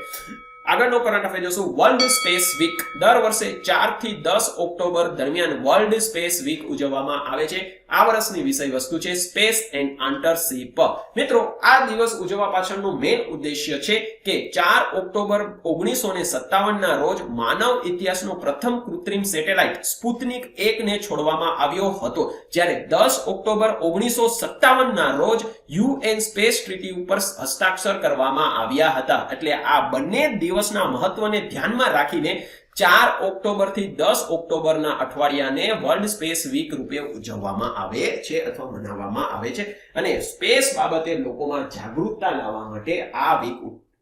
Speaker 1: આગળનો કરંટ અફેર જોશું. વર્લ્ડ સ્પેસ વીક દર વર્ષે 4 થી 10 ઓક્ટોબર દરમિયાન વર્લ્ડ સ્પેસ વીક ઉજવવામાં આવે છે. આ વર્ષની વિષય વસ્તુ છે સ્પેસ એન્ડ આંતરશિપ. મિત્રો, આ દિવસ ઉજવવા પાછળનું મેઇન ઉદ્દેશ્ય છે કે 4 ઓક્ટોબર 1957 ના રોજ માનવ ઇતિહાસનો પ્રથમ કૃત્રિમ સેટેલાઇટ સ્પુતનિક 1 ને છોડવામાં આવ્યો હતો, જ્યારે 10 ઓક્ટોબર 1957 ના રોજ યુએન સ્પેસ ટ્રીટી ઉપર હસ્તાક્ષર કરવામાં આવ્યા હતા. એટલે આ બંને દિવસના મહત્વને ધ્યાનમાં રાખીને 4 ઓક્ટોબર થી 10 ઓક્ટોબરના અઠવાડિયાને વર્લ્ડ સ્પેસ વીક રૂપે ઉજવવામાં આવે છે અથવા મનાવવામાં આવે છે અને સ્પેસ બાબતે લોકોમાં જાગૃતતા લાવવા માટે આ વીક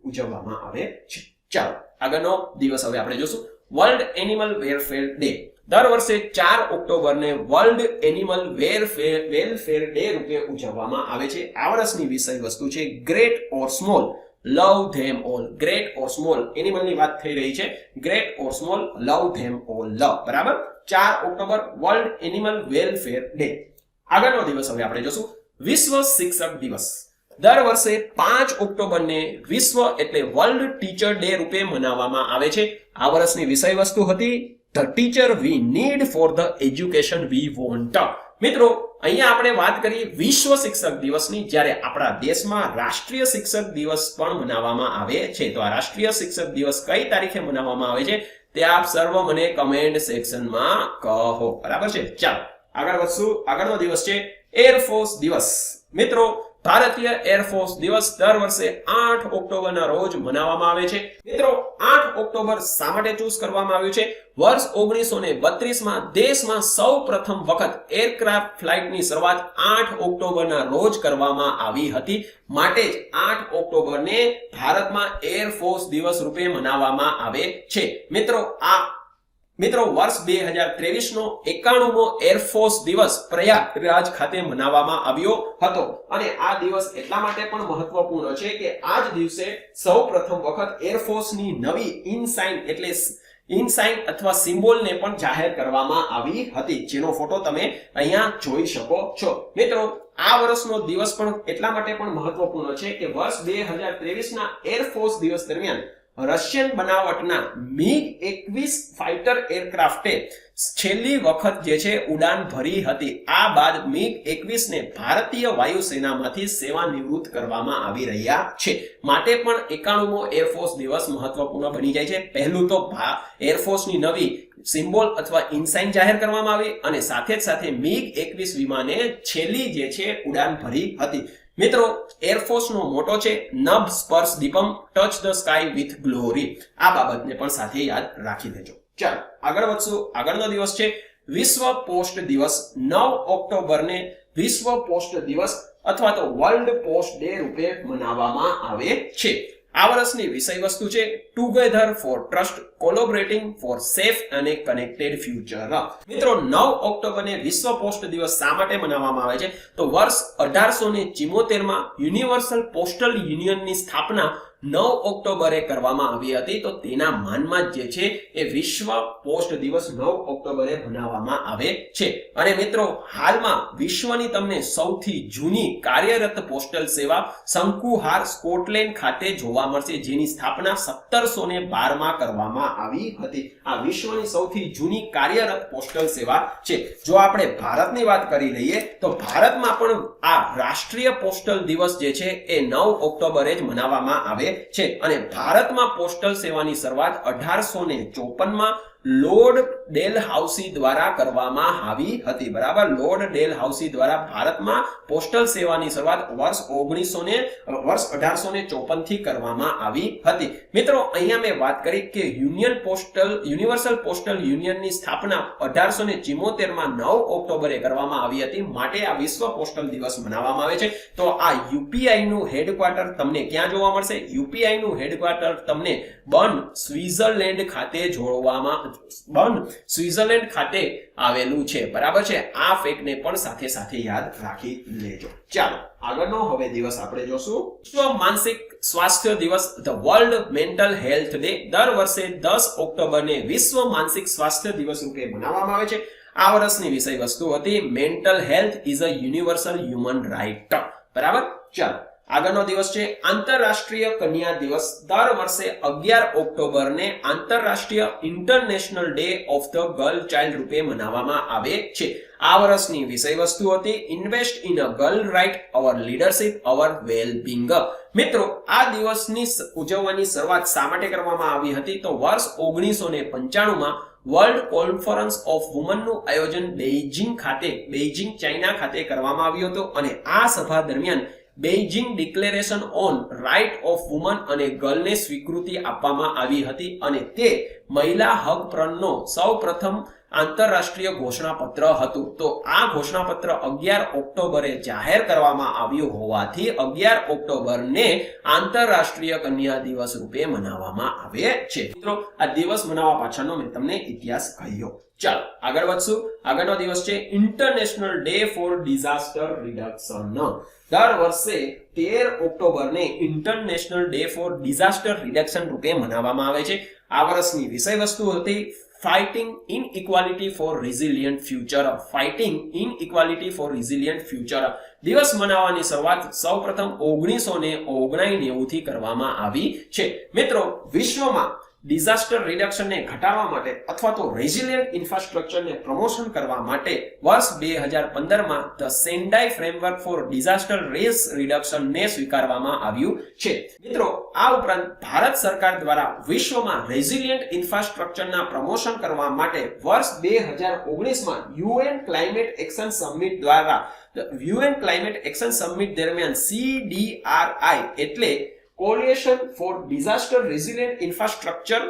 Speaker 1: ઉજવવામાં આવે છે. ચાલો આગળનો દિવસ હવે આપણે જોશું. વર્લ્ડ એનિમલ વેલફેર ડે દર વર્ષે 4 ઓક્ટોબરને વર્લ્ડ એનિમલ વેલફેર ડે રૂપે ઉજવવામાં આવે છે. આ વર્ષની વિષય વસ્તુ છે ગ્રેટ ઓર સ્મોલ લવ ધેમ ઓલ. ગ્રેટ ઓર સ્મોલ એનિમલની વાત થઈ રહી છે. ગ્રેટ ઓર સ્મોલ લવ ધેમ ઓલ. લવ. બરાબર, 4 October world animal welfare day. આગળનો દિવસ હવે આપણે જોશું. વિશ્વ શિક્ષક દિવસ દર વર્ષે 5 ઓક્ટોબરને વિશ્વ એટલે વર્લ્ડ ટીચર ડે રૂપે મનાવવામાં આવે છે. આ વર્ષની વિષય વસ્તુ હતી the teacher we need for the education we want. મિત્રો, અહીંયા આપણે વાત કરી વિશ્વ શિક્ષક દિવસની, જ્યારે આપણા દેશમાં રાષ્ટ્રીય શિક્ષક દિવસ પણ મનાવવામાં આવે છે. તો આ રાષ્ટ્રીય શિક્ષક દિવસ કઈ તારીખે મનાવવામાં આવે છે તે આપ સર્વ મને કમેન્ટ સેક્શનમાં કહો. બરાબર છે. ચાલો આગળ વધશું. આગળનો દિવસ છે એરફોર્સ દિવસ. મિત્રો, ભારતીય એરફોર્સ દિવસ દર વર્ષે 8 ઓક્ટોબરના રોજ મનાવવામાં આવે છે. મિત્રો, 8 ઓક્ટોબર શા માટે ચૂઝ કરવામાં આવ્યું છે? વર્ષ 1932માં દેશમાં સૌ પ્રથમ વખત એરક્રાફ્ટ ફ્લાઇટની શરૂઆત 8 ઓક્ટોબરના રોજ કરવામાં આવી હતી. માટે જ 8 ઓક્ટોબરને ભારતમાં એરફોર્સ દિવસ રૂપે મનાવવામાં આવે છે. મિત્રો, વર્ષ 2023 નો 91મો એરફોર્સ દિવસ પ્રયાગરાજ ખાતે મનાવવામાં આવ્યો હતો અને આ દિવસ એટલા માટે પણ મહત્વપૂર્ણ છે કે આ જ દિવસે સૌ પ્રથમ વખત એરફોર્સની નવી ઇનસાઇન અથવા સિમ્બોલને પણ જાહેર કરવામાં આવી હતી, જેનો ફોટો તમે અહીંયા જોઈ શકો છો. મિત્રો, આ વર્ષનો દિવસ પણ એટલા માટે પણ મહત્વપૂર્ણ છે કે વર્ષ 2023 ના એરફોર્સ દિવસ દરમિયાન રશિયન બનાવટના MiG-21 ફાઇટર એરક્રાફ્ટે છેલ્લી વખત જે છે ઉડાન ભરી હતી. આ બાદ MiG-21 ને ભારતીય વાયુસેનામાંથી સેવા નિવૃત્ત કરવામાં આવી રહ્યા છે. માટે પણ 91મો એરફોર્સ દિવસ મહત્વપૂર્ણ બની જાય છે. પહેલું તો એરફોર્સની નવી સિમ્બોલ અથવા ઇનસાઇન જાહેર કરવામાં આવી અને સાથે જ સાથે MiG-21 વિમાને છેલ્લી જે છે ઉડાન ભરી હતી. મિત્રો, એરફોર્સનો મોટો છે નભ સ્પર્શ Deepam, touch the sky with glory. આ બાબતને પણ સાથે યાદ રાખી લેજો. ચાલો આગળ વધશું. આગળનો દિવસ છે વિશ્વ પોસ્ટ દિવસ. 9 ઓક્ટોબરને વિશ્વ પોસ્ટ દિવસ અથવા તો વર્લ્ડ પોસ્ટ ડે રૂપે મનાવવામાં આવે છે. આ વર્ષની વિષય વસ્તુ છે together for trust collaborating for safe અને કનેક્ટેડ ફ્યુચર. મિત્રો, 9 ઓક્ટોબરને વિશ્વ પોસ્ટ દિવસ શા માટે મનાવવામાં આવે છે? તો વર્ષ 1874માં યુનિવર્સલ પોસ્ટલ યુનિયનની સ્થાપના 9 ઓક્ટોબરે કરવામાં આવી હતી. તો તેના માનમાં જે છે એ વિશ્વ પોસ્ટ દિવસ 9 ઓક્ટોબરે મનાવવામાં આવે છે. અને મિત્રો, હાલમાં વિશ્વની તમને સૌથી જૂની કાર્યરત પોસ્ટલ સેવા શંકુહાર સ્કોટલેન્ડ ખાતે જોવા મળશે, જેની સ્થાપના 1712માં કરવામાં આવી હતી. આ વિશ્વની સૌથી જૂની કાર્યરત પોસ્ટલ સેવા છે. જો આપણે ભારતની વાત કરી લઈએ તો ભારતમાં પણ આ રાષ્ટ્રીય પોસ્ટલ દિવસ જે છે એ 9 ઓક્ટોબરે જ મનાવવામાં આવે છે અને ભારતમાં પોસ્ટલ સેવાની શરૂઆત 1854માં લોર્ડ ડેલહાઉસી દ્વારા કરવામાં આવી હતી. બરાબર, લોર્ડ ડેલહાઉસી દ્વારા ભારતમાં પોસ્ટલ સેવાની શરૂઆત વર્ષ 1854 થી કરવામાં આવી હતી. મિત્રો, અહીંયા મેં વાત કરી કે યુનિવર્સલ પોસ્ટલ યુનિયનની સ્થાપના 1874 માં 9 ઓક્ટોબરે કરવામાં આવી હતી. માટે આ વિશ્વ પોસ્ટલ દિવસ મનાવવામાં આવે છે. તો આ યુપીઆઈ નું હેડક્વાર્ટર તમને ક્યાં જોવા મળશે? યુપીઆઈ નું હેડક્વાર્ટર તમને બર્ન સ્વિટ્ઝરલેન્ડ ખાતે આવેલું છે. બરાબર છે. આ ફેક્ટને પણ સાથે સાથે યાદ રાખી લેજો. ચાલો આગળનો હવે દિવસ આપણે જોશું વિશ્વ માનસિક સ્વાસ્થ્ય દિવસ, the world mental health day. દર વર્ષે 10 ઓક્ટોબરને વિશ્વ માનસિક સ્વાસ્થ્ય દિવસ રૂપે મનાવવામાં આવે છે. આ વર્ષની વિષય વસ્તુ હતી mental health is a universal human right. બરાબર. ચાલો આગળનો દિવસ છે આંતરરાષ્ટ્રીય કન્યા દિવસ. દર વર્ષે 11 ઓક્ટોબરને આંતરરાષ્ટ્રીય international day of the girl child રૂપે મનાવવામાં આવે છે. આ વર્ષની વિષય વસ્તુ હતી invest in a girl right, our leadership, our well being. મિત્રો, આ દિવસની ઉજવવાની શરૂઆત શા માટે કરવામાં આવી હતી? તો વર્ષ 1995 માં વર્લ્ડ કોન્ફરન્સ ઓફ વુમનનું આયોજન બેઇજિંગ ચાઇના ખાતે કરવામાં આવ્યું હતું અને આ સભા દરમિયાન Beijing declaration on right of woman અને ગર્લને સ્વીકૃતિ આપવામાં આવી હતી અને તે મહિલા હક પરનો સૌપ્રથમ આંતરરાષ્ટ્રીય ઘોષણાપત્ર હતું. તો આ ઘોષણાપત્ર 11 ઓક્ટોબરે જાહેર કરવામાં આવ્યું હોવાથી 11 ઓક્ટોબરને આંતરરાષ્ટ્રીય કન્યા દિવસ રૂપે મનાવવામાં આવે છે. મિત્રો, આ દિવસ મનાવવા પાછળનો મેં તમને ઇતિહાસ કહ્યો. ચાલો આગળ વધશું. આગળનો દિવસ છે international day for disaster reduction. દર વર્ષે 13 ઓક્ટોબરને international day for disaster reduction રૂપે મનાવવામાં આવે છે. આ વર્ષની વિષય વસ્તુ હતી fighting inequality for resilient future. દિવસ મનાવવાની શરૂઆત સૌપ્રથમ 1999 થી કરવામાં આવી છે. મિત્રો, વિશ્વમાં ડિઝાસ્ટર રિડક્શનને ઘટાડવા માટે અથવા તો રેઝિલિયન્ટ ઇન્ફ્રાસ્ટ્રક્ચરને પ્રમોશન કરવા માટે વર્ષ 2015 માં the Sendai framework for disaster risk રિડક્શનને સ્વીકારવામાં આવ્યું છે. મિત્રો, આ ઉપરાંત ભારત સરકાર દ્વારા વિશ્વમાં રેઝિલિયન્ટ ઇન્ફ્રાસ્ટ્રક્ચરના પ્રમોશન કરવા માટે વર્ષ 2019 માં યુએન ક્લાઇમેટ એક્શન સમિટ દરમિયાન CDRI એટલે coalition for disaster resilient infrastructure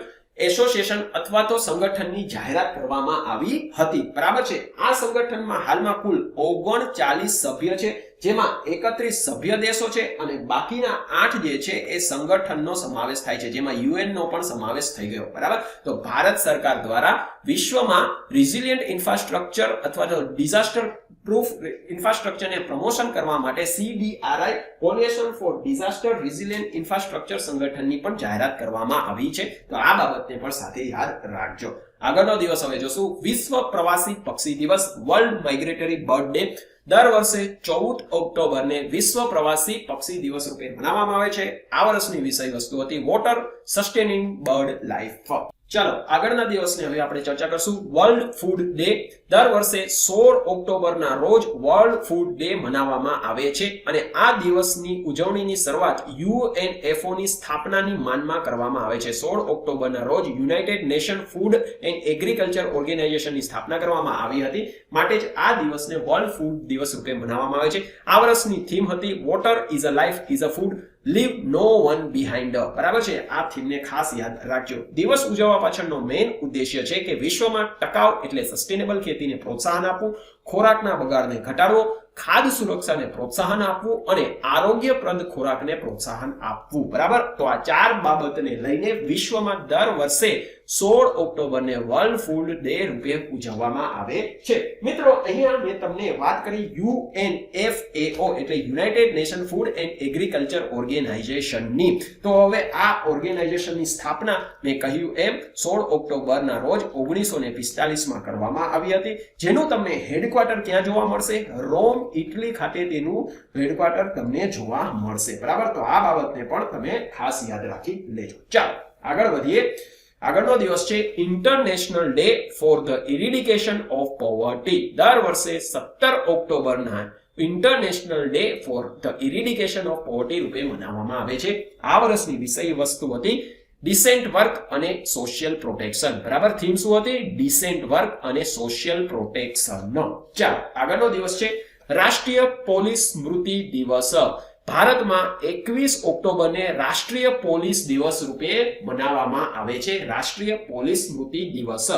Speaker 1: association અથવા તો સંગઠનની જાહેરાત કરવામાં આવી હતી. બરાબર છે. આ સંગઠનમાં હાલમાં કુલ 39 સભ્ય છે, જેમાં 31 સભ્ય દેશો છે અને બાકીના 8 જે છે એ સંગઠનનો સમાવેશ થાય છે, જેમાં યુએન નો પણ સમાવેશ થઈ ગયો. બરાબર. તો ભારત સરકાર દ્વારા વિશ્વમાં રેઝિલિયન્ટ ઇન્ફ્રાસ્ટ્રક્ચર અથવા તો ડિઝાસ્ટર પ્રૂફ ઇન્ફ્રાસ્ટ્રક્ચરને પ્રમોશન કરવા માટે CDRI coalition for disaster resilient infrastructure સંગઠનની પણ જાહેરાત કરવામાં આવી છે. તો આ બાબતને પણ સાથે યાદ રાખજો. આગળનો દિવસ હવે જોશું વિશ્વ પ્રવાસી પક્ષી દિવસ, વર્લ્ડ માઇગ્રેટરી બર્ડ ડે. દર વર્ષે 14 ઓક્ટોબરને વિશ્વ પ્રવાસી પક્ષી દિવસ રૂપે મનાવવામાં આવે છે. આ વર્ષની વિષય વસ્તુ હતી વોટર સસ્ટેનિંગ બર્ડ લાઈફ. ચાલો આગળના દિવસની હવે આપણે ચર્ચા કરશું વર્લ્ડ ફૂડ ડે. દર વર્ષે 16 ઓક્ટોબરના રોજ વર્લ્ડ ફૂડ ડે મનાવવામાં આવે છે અને આ દિવસની ઉજવણીની શરૂઆત UNFO ની સ્થાપનાની માનમાં કરવામાં આવે છે. 16 ઓક્ટોબરના રોજ United Nation food and agriculture ઓર્ગેનાઇઝેશનની સ્થાપના કરવામાં આવી હતી. માટે જ આ દિવસને વર્લ્ડ ફૂડ દિવસ રૂપે મનાવવામાં આવે છે. આ વર્ષની થીમ હતી water is a life is a food, leave no one behind. બરાબર છે. આ થીમને ખાસ યાદ રાખજો. દિવસ ઉજવવા પાછળનો મેઇન ઉદ્દેશ્ય છે કે વિશ્વમાં ટકાઉ એટલે સસ્ટેનેબલ ખેતીને પ્રોત્સાહન આપવું, ખોરાકના બગાડને ઘટાડવો, ખાદ્ય સુરક્ષાને પ્રોત્સાહન આપવું અને આરોગ્યપ્રદ ખોરાકને પ્રોત્સાહન આપવું. બરાબર. તો આ 4 બાબતને લઈને વિશ્વમાં દર વર્ષે 16 ઓક્ટોબરને વર્લ્ડ ફૂડ ડે રૂપે ઉજવવામાં આવે છે. મિત્રો, અહીંયા મેં તમને વાત કરી UNFAO એટલે United Nation food and agriculture ઓર્ગેનાઇઝેશનની. તો હવે આ ઓર્ગેનાઇઝેશનની સ્થાપના મેં કહ્યું એમ 16 ઓક્ટોબરના રોજ 1945 માં કરવામાં આવી હતી, જેનું તમને હેડક્વાર્ટર ક્યાં જોવા મળશે? રોમ, ઇટલી ખાતે તેનું હેડક્વાર્ટર તમને જોવા મળશે. બરાબર. તો આ બાબતને પણ તમે ખાસ યાદ રાખી લેજો. ચાલો આગળ વધીએ. આગળનો દિવસ છે international day for the eradication of poverty. દર વર્ષે 17 ઓક્ટોબરના international day for the eradication of poverty રૂપે મનાવવામાં આવે છે. આ વર્ષની વિષય વસ્તુ હતી ડિસેન્ટ વર્ક અને સોશિયલ પ્રોટેક્શન. બરાબર, થીમ શું હતી? ડિસેન્ટ વર્ક અને સોશિયલ પ્રોટેક્શન. ચાલો, આગળનો દિવસ છે રાષ્ટ્રીય પોલીસ સ્મૃતિ દિવસ. ભારતમાં 21 ઓક્ટોબરને રાષ્ટ્રીય પોલીસ દિવસ રૂપે મનાવવામાં આવે છે. રાષ્ટ્રીય પોલીસ સ્મૃતિ દિવસ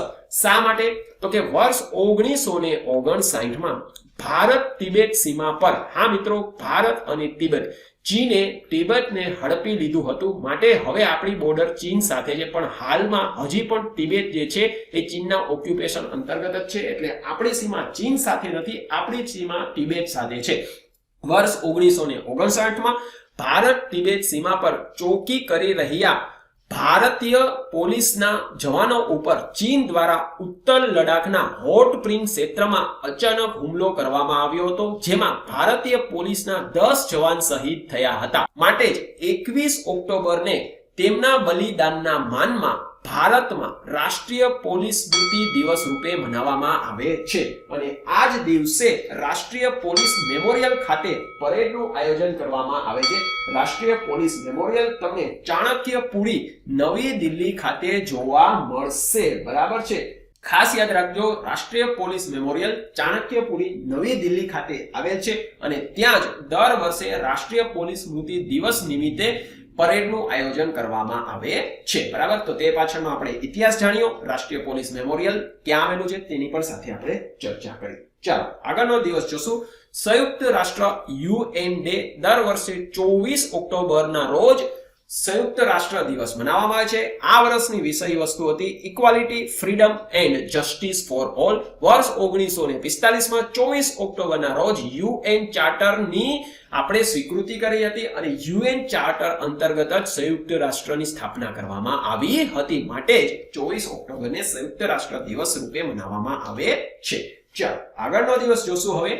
Speaker 1: શા માટે? તો કે વર્ષ 1959માં ભારત તિબેટ સીમા પર, હા મિત્રો, ભારત અને તિબેટ, ચીને તિબેટને હડપી લીધું હતું, માટે હવે આપણી બોર્ડર ચીન સાથે છે, પણ હાલમાં હજી પણ તિબેટ જે છે એ ચીનના ઓક્યુપેશન અંતર્ગત જ છે, એટલે આપણી સીમા ચીન સાથે નથી, આપણી સીમા તિબેટ સાથે છે. વર્ષ 1959માં ભારત તિબેટ સીમા પર ચોકી કરી રહ્યા ભારતીય પોલીસના જવાનો ઉપર ચીન દ્વારા ઉત્તર લડાખના હોટ સ્પ્રિંગ ક્ષેત્રમાં અચાનક હુમલો કરવામાં આવ્યો હતો, જેમાં ભારતીય પોલીસના 10 જવાન શહીદ થયા હતા. માટે જ 21 ઓક્ટોબરને તેમના બલિદાનના માનમાં ભારતમાં રાષ્ટ્રીય પોલીસ સ્મૃતિ દિવસ રૂપે મનાવવામાં આવે છે. અને આ જ દિવસે રાષ્ટ્રીય પોલીસ મેમોરિયલ ખાતે પરેડનું આયોજન કરવામાં આવે છે. રાષ્ટ્રીય પોલીસ મેમોરિયલ તમને ચાણક્યપુરી, નવી દિલ્હી ખાતે જોવા મળશે. બરાબર છે, ખાસ યાદ રાખજો, રાષ્ટ્રીય પોલીસ મેમોરિયલ ચાણક્યપુરી, નવી દિલ્હી ખાતે આવેલ છે અને ત્યાં જ દર વર્ષે રાષ્ટ્રીય પોલીસ સ્મૃતિ દિવસ નિમિત્તે પરેડનું આયોજન કરવામાં આવે છે. બરાબર, તો તે પાછળનો આપણે ઇતિહાસ જાણ્યો. રાષ્ટ્રીય પોલીસ મેમોરિયલ ક્યાં આવેલું છે તેની પણ સાથે આપણે ચર્ચા કરી. ચાલો, આગળનો દિવસ જોશું સંયુક્ત રાષ્ટ્ર યુએન ડે. દર વર્ષે 24 ઓક્ટોબરના રોજ સંયુક્ત રાષ્ટ્ર દિવસ મનાવવામાં આવે છે. આ વર્ષની વિષય વસ્તુ હતી equality, freedom and justice for all. વર્ષ 1945માં 24 ઓક્ટોબરના રોજ યુએન ચાર્ટરની આપણે સ્વીકૃતિ કરી હતી અને યુએન ચાર્ટર અંતર્ગત જ સંયુક્ત રાષ્ટ્રની સ્થાપના કરવામાં આવી હતી, માટે જ 24 ઓક્ટોબરને સંયુક્ત રાષ્ટ્ર દિવસ રૂપે મનાવવામાં આવે છે. ચાલો, આગળનો દિવસ જોશું હવે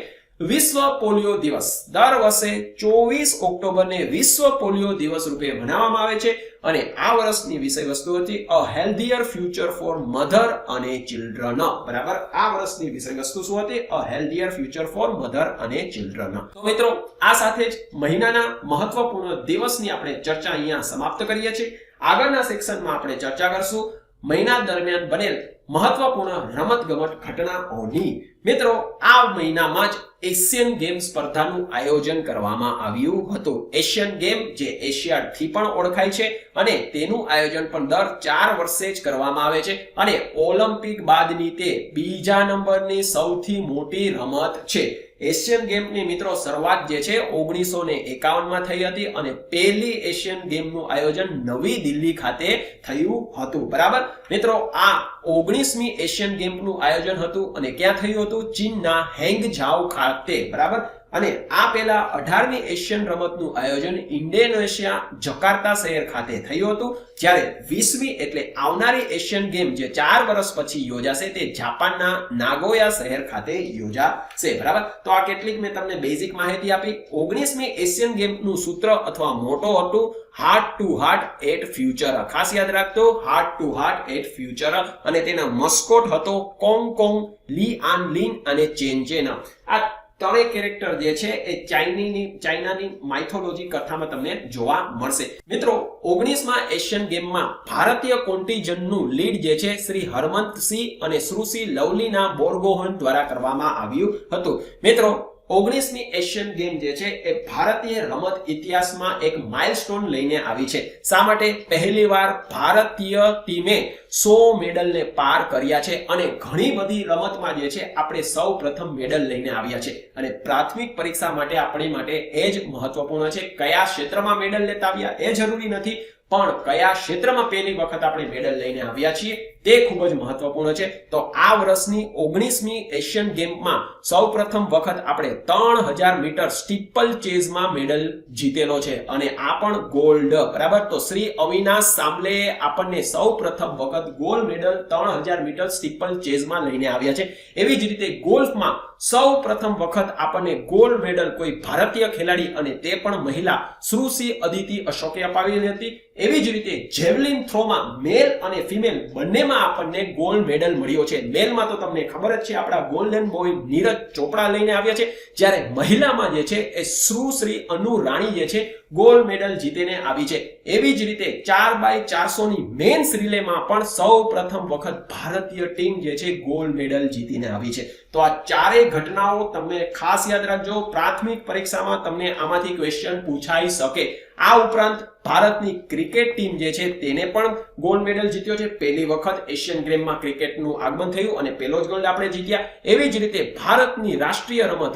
Speaker 1: વિશ્વ પોલિયો દિવસ. દર વર્ષે 24 ઓક્ટોબરને વિશ્વ પોલિયો દિવસ રૂપે મનાવવામાં આવે છે અને આ વર્ષની વિષય વસ્તુ હતી અ હેલ્ધીયર ફ્યુચર ફોર મધર અને ચિલ્ડ્રન. બરાબર, આ વર્ષની વિષય વસ્તુ શું હતી? અ હેલ્ધીયર ફ્યુચર ફોર મધર અને ચિલ્ડ્રન. તો મિત્રો, આ સાથે જ મહિનાના મહત્વપૂર્ણ દિવસની આપણે ચર્ચા અહીંયા સમાપ્ત કરીએ છીએ. આગળના સેક્શનમાં આપણે ચર્ચા કરશું મહિના દરમિયાન બનેલ મહત્વપૂર્ણ રમતગમત ઘટનાઓની. મિત્રો, આ મહિનામાં જ એશિયન ગેમ સ્પર્ધાનું આયોજન કરવામાં આવ્યું હતું. એશિયન ગેમ જે એશિયાડ થી પણ ઓળખાય છે અને તેનું આયોજન પણ દર 4 વર્ષે જ કરવામાં આવે છે અને ઓલિમ્પિક બાદની તે બીજા નંબરની સૌથી મોટી રમત છે. એશિયન ગેમની મિત્રો શરૂઆત જે છે 1951માં થઈ હતી અને પહેલી એશિયન ગેમનું આયોજન નવી દિલ્હી ખાતે થયું હતું. બરાબર મિત્રો, આ 19મી એશિયન ગેમનું આયોજન હતું અને ક્યાં થયું હતું? ચીનના હેંગઝાઉ ખાતે. બરાબર, અને આ પહેલા 18મી એશિયન રમતનું આયોજન ઇન્ડોનેશિયા જકાર્તા શહેર ખાતે થયું હતું, જ્યારે 20મી એટલે આવનારી એશિયન ગેમ જે 4 વર્ષ પછી યોજાશે તે જાપાનના નાગોયા શહેર ખાતે યોજાશે. બરાબર, તો આ કેટલીક મેં તમને બેઝિક માહિતી આપી. 19મી એશિયન ગેમનું સૂત્ર અથવા મોટો હતું heart to heart at future. ખાસ યાદ રાખજો, heart to heart at future, અને તેના મસ્કોટ હતો કોંગ કોંગ, લી આન લિન અને ચેન ચેન. આ ત્રણેય કેરેક્ટર જે છે એ ચાઇનાની માઇથોલોજી કથામાં તમને જોવા મળશે. મિત્રો, 19મા એશિયન ગેમમાં ભારતીય કોન્ટિજન્ટનું લીડ જે છે શ્રી હરમંતસિંહ અને શ્રુષિ લવલીના બોર્ગોહન દ્વારા કરવામાં આવ્યું હતું. મિત્રો, 19મી એશિયન ગેમ જે છે એ ભારતીય રમત ઇતિહાસમાં એક માઇલસ્ટોન લઈને આવી છે. શા માટે? પહેલીવાર ભારતીય ટીમે 100 મેડલને પાર કર્યા છે અને ઘણી બધી રમતમાં જે છે આપણે સૌ પ્રથમ મેડલ લઈને આવ્યા છે અને પ્રાથમિક પરીક્ષા માટે આપણી માટે એ જ મહત્વપૂર્ણ છે. કયા ક્ષેત્રમાં મેડલ લેતા આવ્યા એ જરૂરી નથી, પણ કયા ક્ષેત્રમાં પહેલી વખત આપણે મેડલ લઈને આવ્યા છીએ તે ખૂબ જ મહત્વપૂર્ણ છે. તો આ વર્ષની 19મી એશિયન ગેમમાં સૌપ્રથમ વખત આપણે 3000 મીટર સ્ટીપલ ચેઝમાં મેડલ જીતેલો છે અને આ પણ ગોલ્ડ. બરાબર, તો શ્રી અવિનાશ સાંભલેએ આપણને સૌપ્રથમ વખત ગોલ્ડ મેડલ 3000 મીટર સ્ટીપલ ચેઝમાં લઈને આવ્યા છે. એવી જ રીતે ગોલ્ફમાં સૌપ્રથમ વખત આપણને ગોલ્ડ મેડલ કોઈ ભારતીય ખેલાડી અને તે પણ મહિલા શ્રુષિ અદિતિ અશોકે અપાવી હતી. એવી જ રીતે જેવલિન થ્રોમાં મેલ અને ફિમેલ બંને જેમાં આપણને ગોલ્ડ મેડલ મળ્યો છે. મેલમાં તો તમને ખબર જ છે, આપણા ગોલ્ડન બોય નીરજ ચોપડા લઈને આવ્યા છે, જ્યારે મહિલામાં જે છે એ શ્રી અનુ રાણી જે છે ગોલ્ડ મેડલ જીતીને આવી છે. એવી જ રીતે 4x400 ની મેન્સ રિલેમાં પણ સૌ પ્રથમ વખત ભારતીય ટીમ જે છે ગોલ્ડ મેડલ જીતીને આવી છે. તો આ ચારેય ઘટનાઓ તમે ખાસ યાદ રાખજો, પ્રાથમિક પરીક્ષામાં તમને આમાંથી ક્વેશ્ચન પૂછાઈ શકે. આ ઉપરાંત ભારતની ક્રિકેટ ટીમ જે છે તેને પણ ગોલ્ડ મેડલ જીત્યો છે. પહેલી વખત એશિયન ગેમમાં ક્રિકેટનું આગમન થયું અને પહેલો જ ગોલ્ડ આપણે જીત્યા. એવી જ રીતે ભારતની રાષ્ટ્રીય રમત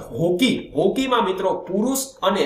Speaker 1: હોકીમાં મિત્રો પુરુષ અને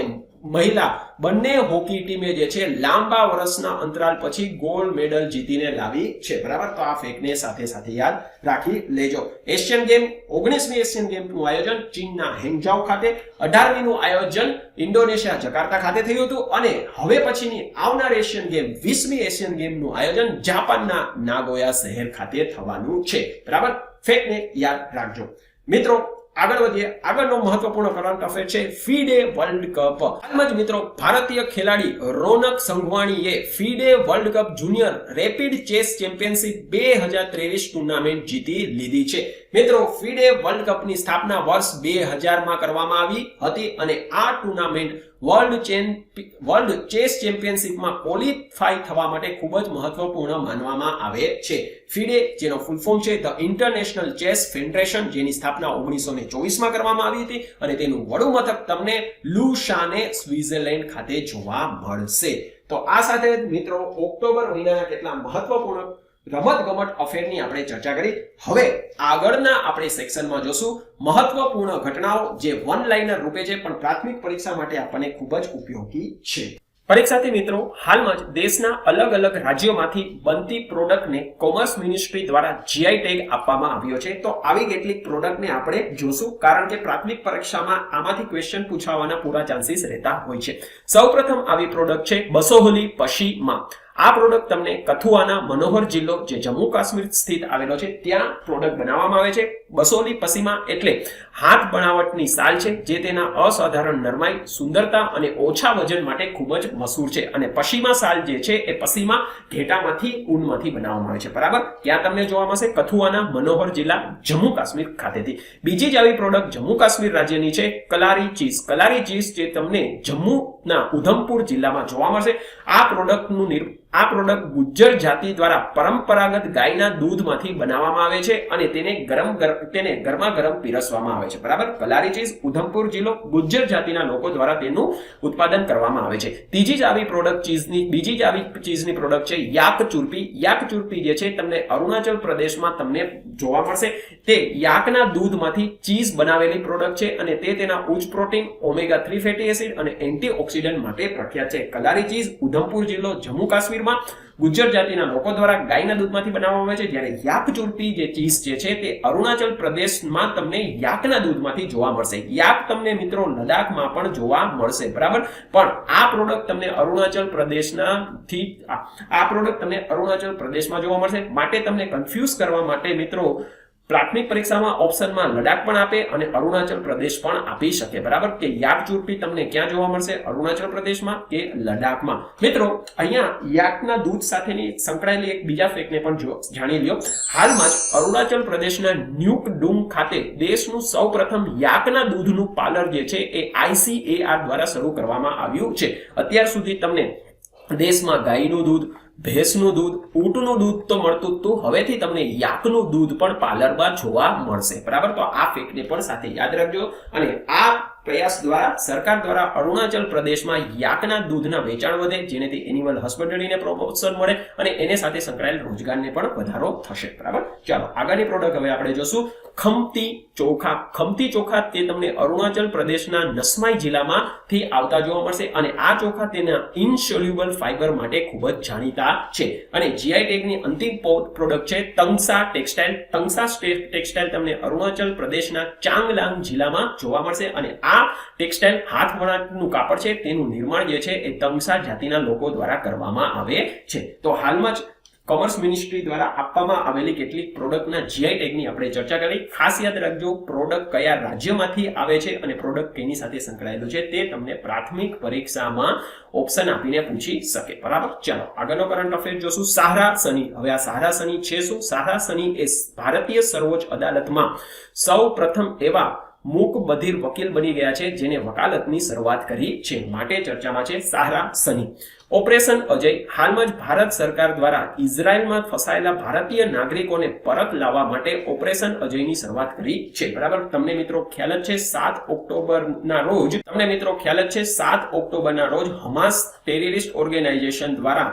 Speaker 1: મહિલા બંને હોકી ટીમે જે છે લાંબા વર્ષના અંતરાલ પછી ગોલ્ડ મેડલ જીતીને લાવી છે. બરાબર, તો આ ફેક્ટને સાથે સાથે યાદ રાખી લેજો. એશિયન ગેમ 19મી એશિયન ગેમનું આયોજન ચીનના હેંગજાઓ ખાતે, 18મી નું આયોજન ઇન્ડોનેશિયા જકાર્તા ખાતે થયું હતું અને હવે પછીની આવનાર એશિયન ગેમ 20મી એશિયન ગેમનું આયોજન જાપાનના નાગોયા શહેર ખાતે થવાનું છે. બરાબર, ફેક્ટને યાદ રાખજો. મિત્રો આગળ વધીએ. આગળનો મહત્વપૂર્ણ કરંટ અફેર છે ફીડે વર્લ્ડ કપ. હાલમાં જ મિત્રો ભારતીય ખેલાડી રોનક સંઘવાણીએ FIDE world cup junior rapid chess championship 2023 tournament જીતી લીધી છે. મિત્રો ફીડે વર્લ્ડ કપની સ્થાપના વર્ષ 2000 માં કરવામાં આવી હતી અને આ ટુર્નામેન્ટ વર્લ્ડ ચેસ ચેમ્પિયનશિપમાં ક્વોલિફાય થવા માટે ખૂબ જ મહત્વપૂર્ણ માનવામાં આવે છે. ફીડે જેનો ફૂલ ફોર્મ છે ધ ઇન્ટરનેશનલ ચેસ ફેડરેશન, જેની સ્થાપના 1924 માં કરવામાં આવી હતી અને તેનું વડું મથક તમને લુશાને સ્વિટ્ઝરલેન્ડ ખાતે જોવા મળશે. તો આ સાથે મિત્રો ઓક્ટોબર મહિનાના કેટલા મહત્વપૂર્ણ રમત-ગમત અફેરની આપણે ચર્ચા કરી. હવે આગળના આપણે સેક્શનમાં જોશું મહત્વપૂર્ણ ઘટનાઓ જે વન લાઇનર રૂપે છે પણ પ્રાથમિક પરીક્ષા માટે આપણને ખૂબ જ ઉપયોગી છે. પરીક્ષાર્થી મિત્રો, હાલમાં જ દેશના અલગ અલગ રાજ્યોમાંથી બનતી પ્રોડક્ટને કોમર્સ મિનિસ્ટ્રી દ્વારા જીઆઈ ટેગ આપવામાં આવ્યો છે. તો આવી કેટલીક પ્રોડક્ટને આપણે જોશું, કારણ કે પ્રાથમિક પરીક્ષામાં આમાંથી ક્વેશ્ચન પૂછાવાના પૂરા ચાન્સીસ રહેતા હોય છે. સૌપ્રથમ આવી પ્રોડક્ટ છે બસોહલી પશીમા. આ પ્રોડક્ટ તમને કથુઆના મનોહર જિલ્લો જે જમ્મુ કાશ્મીર સ્થિત આવેલો છે ત્યાં પ્રોડક્ટ બનાવવામાં આવે છે. બસોલી પશીમા એટલે હાથ બનાવટની સાલ છે જે તેના અસાધારણ નરમાઈ, સુંદરતા અને ઓછા વજન માટે ખૂબ જ મશહૂર છે. અને પશીમા સાલ જે છે એ પશીમા ઘેટામાંથી ઊનમાંથી બનાવવામાં આવે છે. બરાબર, ત્યાં તમને જોવા મળશે કથુઆના મનોહર જિલ્લા જમ્મુ કાશ્મીર ખાતેથી. બીજી જ આવી પ્રોડક્ટ જમ્મુ કાશ્મીર રાજ્યની છે કલારી ચીઝ. કલારી ચીઝ જે તમને જમ્મુના ઉધમપુર જિલ્લામાં જોવા મળશે. આ પ્રોડક્ટ ગુજ્જર જાતિ દ્વારા પરંપરાગત ગાયના દૂધમાંથી બનાવવામાં આવે છે અને તેને ગરમા ગરમ પીરસવામાં આવે છે. બરાબર, કલારી ચીઝ ઉધમપુર જિલ્લો ગુજ્જર જાતિના લોકો દ્વારા તેનું ઉત્પાદન કરવામાં આવે છે. બીજી જ આવી ચીઝની પ્રોડક્ટ છે યાક ચુરપી. યાક ચુરપી જે છે તમને અરુણાચલ પ્રદેશમાં તમને જોવા મળશે. તે યાકના દૂધમાંથી ચીઝ બનાવેલી પ્રોડક્ટ છે અને તે તેના ઉચ્ચ પ્રોટીન, ઓમેગા 3 ફેટી એસિડ અને એન્ટીઓક્સિડન્ટ માટે પ્રખ્યાત છે. કલારી ચીઝ ઉધમપુર જિલ્લો જમ્મુ કાશ્મીરમાં ગુજ્જર જાતિના લોકો દ્વારા ગાયના દૂધમાંથી બનાવવામાં આવે છે, જ્યારે યાક ચુરપી જે ચીઝ જે છે તે અરુણાચલ પ્રદેશમાં તમને યાકના દૂધમાંથી જોવા મળશે. યાક તમને મિત્રો લદ્દાખમાં પણ જોવા મળશે. બરાબર, પણ આ પ્રોડક્ટ તમને અરુણાચલ પ્રદેશમાં જોવા મળશે. માટે તમને કન્ફ્યુઝ કરવા માટે મિત્રો પ્રાથમિક પરીક્ષામાં ઓપ્શનમાં લદ્દાખ પણ આપે અને અરુણાચલ પ્રદેશ પણ આપી શકે. બરાબર, કે યાક ચુરપી તમને ક્યાં જોવા મળશે, અરુણાચલ પ્રદેશમાં કે લદ્દાખમાં. મિત્રો અહીંયા યાકના દૂધ સાથેની સંકળાયેલી એક બીજા ફેક્ટને પણ જાણી લ્યો. હાલમાં જ અરુણાચલ પ્રદેશના ન્યુકડુંગ ખાતે દેશનું સૌપ્રથમ યાકના દૂધનું પાર્લર જે છે એ ICAR દ્વારા શરૂ કરવામાં આવ્યું છે. અત્યાર સુધી તમને દેશમાં ગાયનું દૂધ, ભેંસનું દૂધ, ઊંટનું દૂધ તો મળતું હતું, હવેથી તમને યાકનું દૂધ પણ પાર્લરમાં જોવા મળશે. બરાબર, તો આ ફેક્ટને પણ સાથે યાદ રાખજો. અને આ પ્રયાસ દ્વારા સરકાર દ્વારા અરુણાચલ પ્રદેશમાં યાકના દૂધના વેચાણ વધે, જેનેથી એનિમલ હસબન્ડરીને પ્રોત્સાહન મળે અને એને સાથે સંકળાયેલ રોજગારને પણ વધારો થશે. બરાબર, ચાલો આગળની પ્રોડક્ટ હવે આપણે જોશું ખમતી ચોખા. ખમતી ચોખા તે તમને અરુણાચલ પ્રદેશના નસમાઈ જિલ્લામાંથી આવતા જોવા મળશે અને આ ચોખા તેના ઇનસોલ્યુબલ ફાઇબર માટે ખૂબ જ જાણીતા છે. અને જીઆઈ ટેગની અંતિમ પ્રોડક્ટ છે તંગસા ટેક્સટાઇલ. તંગસા ટેક્સટાઇલ તમને અરુણાચલ પ્રદેશના ચાંગલાંગ જિલ્લામાં જોવા મળશે અને આ ટેક્સટાઇલ હાથ વણાટનું કાપડ છે તેનું નિર્માણ જે છે એ તંગસા જાતિના લોકો દ્વારા કરવામાં આવે છે. તો હાલમાં જ કોમર્સ મિનિસ્ટ્રી દ્વારા આપવામાં આવેલી કેટલીક પ્રોડક્ટના જીઆઈ ટેગની આપણે ચર્ચા કરી. ખાસ યાદ રાખજો, પ્રોડક્ટ કયા રાજ્યમાંથી આવે છે અને પ્રોડક્ટ કેની સાથે સંકળાયેલું છે તે તમને પ્રાથમિક પરીક્ષામાં ઓપ્શન આપીને પૂછી શકે. બરાબર, ચાલો આગળનો કરંટ અફેર જોશું. સાહરા સની. હવે આ સાહરા સની છે શું? સાહરા સની એ ભારતીય સર્વોચ્ચ અદાલતમાં સૌ પ્રથમ એવા મૂક બધિર વકીલ બની ગયા છે જેને વકાલતની શરૂઆત કરી છે, માટે ચર્ચામાં છે સાહરા સની. ઓપરેશન અજય. હાલમાં જ ભારત સરકાર દ્વારા ઇઝરાયલમાં ફસાયેલા ભારતીય નાગરિકોને પરત લાવવા માટે ઓપરેશન અજયની શરૂઆત કરી છે. બરાબર, તમને મિત્રો ખ્યાલ જ છે 7 ઓક્ટોબરના રોજ હમાસ ટેરરિસ્ટ ઓર્ગેનાઇઝેશન દ્વારા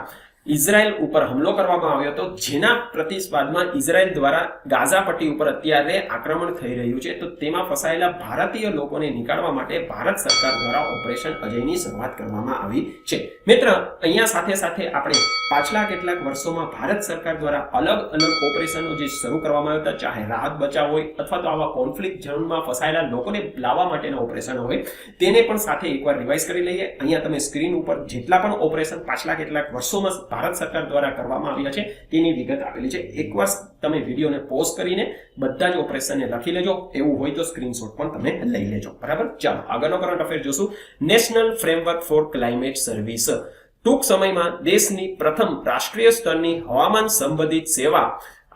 Speaker 1: ઇઝરાયલ ઉપર હુમલો કરવામાં આવ્યો હતો, જેના પ્રતિસ્વાદમાં ઇઝરાયલ દ્વારા ગાઝા પટ્ટી ઉપર અત્યારે આક્રમણ થઈ રહ્યું છે. તો તેમાં ફસાયેલા ભારતીય લોકોને નીકાળવા માટે ભારત સરકાર દ્વારા ઓપરેશન અજયની શરૂઆત કરવામાં આવી છે. મિત્ર, અહીંયા સાથે સાથે આપણે પાછલા કેટલાક વર્ષોમાં ભારત સરકાર દ્વારા અલગ અલગ ઓપરેશનો જે શરૂ કરવામાં આવ્યા હતા, ચાહે રાહત બચાવ હોય અથવા તો આવા કોન્ફ્લિક્ટ ઝોનમાં ફસાયેલા લોકોને લાવવા માટેના ઓપરેશન હોય, તેને પણ સાથે એકવાર રિવાઇઝ કરી લઈએ. અહીંયા તમે સ્ક્રીન ઉપર જેટલા પણ ઓપરેશન પાછલા કેટલાક વર્ષોમાં ભારત સરકાર દ્વારા કરવામાં આવ્યા છે તેની વિગત આપેલી છે. એકવાર તમે વિડીયોને પોઝ કરીને બધા જ ઓપરેશનને લખી લેજો, એવું હોય તો સ્ક્રીનશોટ પણ તમે લઈ લેજો. બરાબર, ચાલો આગળનો કરંટ અફેર જોશું. National framework for climate service. ટૂંક સમયમાં દેશની પ્રથમ રાષ્ટ્રીય સ્તરની હવામાન સંબંધિત સેવા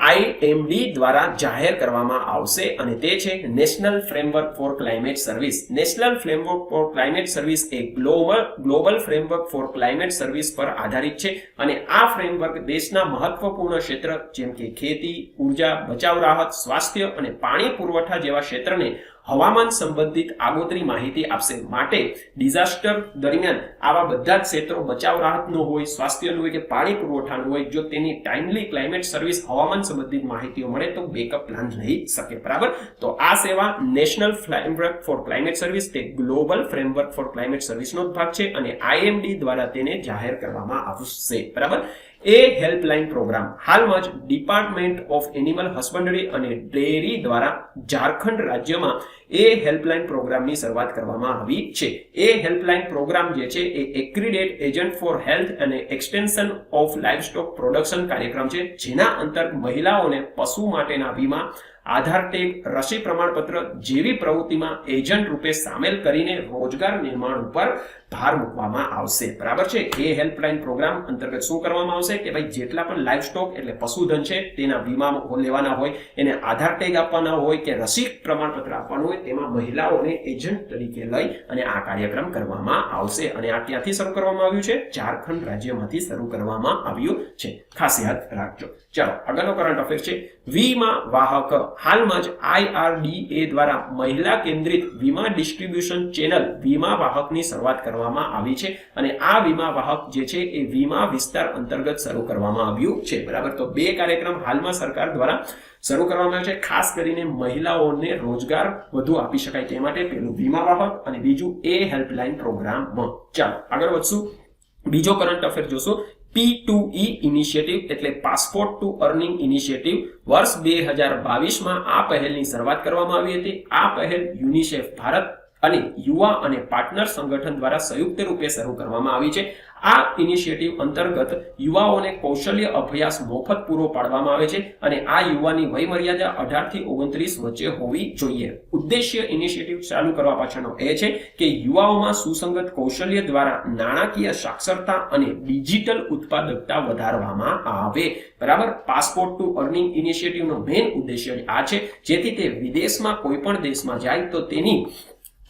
Speaker 1: IMD દ્વારા જાહેર કરવામાં આવશે અને તે છે national framework for climate service. National framework for climate service એ global framework for climate service પર આધારિત છે અને આ ફ્રેમવર્ક દેશના મહત્વપૂર્ણ ક્ષેત્ર જેમ કે ખેતી, ઉર્જા, બચાવ રાહત, સ્વાસ્થ્ય અને પાણી પુરવઠા જેવા ક્ષેત્રને હવામાન સંબંધિત આગોતરી માહિતી આપશે. માટે ડિઝાસ્ટર દરમિયાન આવા બધા જ ક્ષેત્રો બચાવ રાહતનો હોય, સ્વાસ્થ્યનું હોય કે પાણી પુરવઠાનું હોય, જો તેની ટાઈમલી ક્લાઇમેટ સર્વિસ હવામાન સંબંધિત માહિતીઓ મળે તો બેકઅપ પ્લાન રહી શકે. બરાબર, તો આ સેવા national framework for climate service તે ગ્લોબલ ફ્રેમવર્ક ફોર ક્લાઇમેટ સર્વિસનો જ ભાગ છે અને IMD દ્વારા તેને જાહેર કરવામાં આવશે. બરાબર, એ હેલ્પલાઇન પ્રોગ્રામ. હાલમાં જ ડિપાર્ટમેન્ટ ઓફ એનિમલ હસબન્ડરી અને ડેરી દ્વારા ઝારખંડ રાજ્યમાં એ હેલ્પલાઇન પ્રોગ્રામની શરૂઆત કરવામાં આવી છે. એ હેલ્પલાઇન પ્રોગ્રામ જે છે એ એક્રિડેટ એજન્ટ ફોર હેલ્થ અને એક્સટેન્શન ઓફ લાઇવસ્ટોક પ્રોડક્શન કાર્યક્રમ છે, જેના અંતર્ગત મહિલાઓને પશુ માટેના વીમા, આધાર ટેગ, રસી પ્રમાણપત્ર જેવી પ્રવૃત્તિમાં એજન્ટ રૂપે સામેલ કરીને રોજગાર નિર્માણ ઉપર ભાર મૂકવામાં આવશે. બરાબર છે, એ હેલ્પલાઇન પ્રોગ્રામ અંતર્ગત શું કરવામાં આવશે કે ભાઈ જેટલા પણ લાઇવ સ્ટોક એટલે પશુધન છે તેના વીમા લેવાના હોય, એને આધાર ટેગ આપવાના હોય કે રસી પ્રમાણપત્ર આપવાનું હોય, તેમાં મહિલાઓને એજન્ટ તરીકે લઈ અને આ કાર્યક્રમ કરવામાં આવશે. અને આ ક્યાંથી શરૂ કરવામાં આવ્યું છે? ઝારખંડ રાજ્યમાંથી શરૂ કરવામાં આવ્યું છે. ખાસ યાદ રાખજો. ચાલો આગળનો કરંટ અફેર છે વીમા વાહક. હાલમાં જ IRDA દ્વારા મહિલા કેન્દ્રિત વીમા ડિસ્ટ્રીબ્યુશન ચેનલ વીમા વાહકની શરૂઆત કરવામાં આવી છે અને આ વીમા વાહક જે છે એ વીમા વિસ્તાર અંતર્ગત શરૂ કરવામાં આવ્યું છે. બરાબર, તો બે કાર્યક્રમ હાલમાં સરકાર દ્વારા શરૂ કરવામાં આવ્યો છે, ખાસ કરીને મહિલાઓને રોજગાર વધુ આપી શકાય તે માટે. પેલું વીમા વાહક અને બીજું એ હેલ્પલાઇન પ્રોગ્રામ. ચાલો આગળ વધશું. બીજો કરંટ અફેર જોશું. P2E ઇનિશિયેટિવ એટલે પાસપોર્ટ ટુ અર્નિંગ ઇનિશિયેટિવ. વર્ષ 2022માં આ પહેલની શરૂઆત કરવામાં આવી હતી. આ પહેલ યુનિસેફ ભારત અને યુવા અને પાર્ટનર સંગઠન દ્વારા સંયુક્ત રૂપે શરૂ કરવામાં આવી છે. આ ઇનિશિયેટિવ અંતર્ગત યુવાઓને કૌશલ્ય અભ્યાસ મફત પૂરો પાડવામાં આવે છે અને આ યુવાની વયમર્યાદા 18 થી 29 વચ્ચે હોવી જોઈએ. ઉદ્દેશ્ય ઇનિશિયેટિવ ચાલુ કરવા પાછળનો એ છે કે યુવાઓમાં સુસંગત કૌશલ્ય દ્વારા નાણાકીય સાક્ષરતા અને ડિજિટલ ઉત્પાદકતા વધારવામાં આવે. બરાબર, પાસપોર્ટ ટુ અર્નિંગ ઇનિશિયેટિવનો મેઇન ઉદ્દેશ્ય આ છે જેથી તે વિદેશમાં કોઈ પણ દેશમાં જાય તો તેની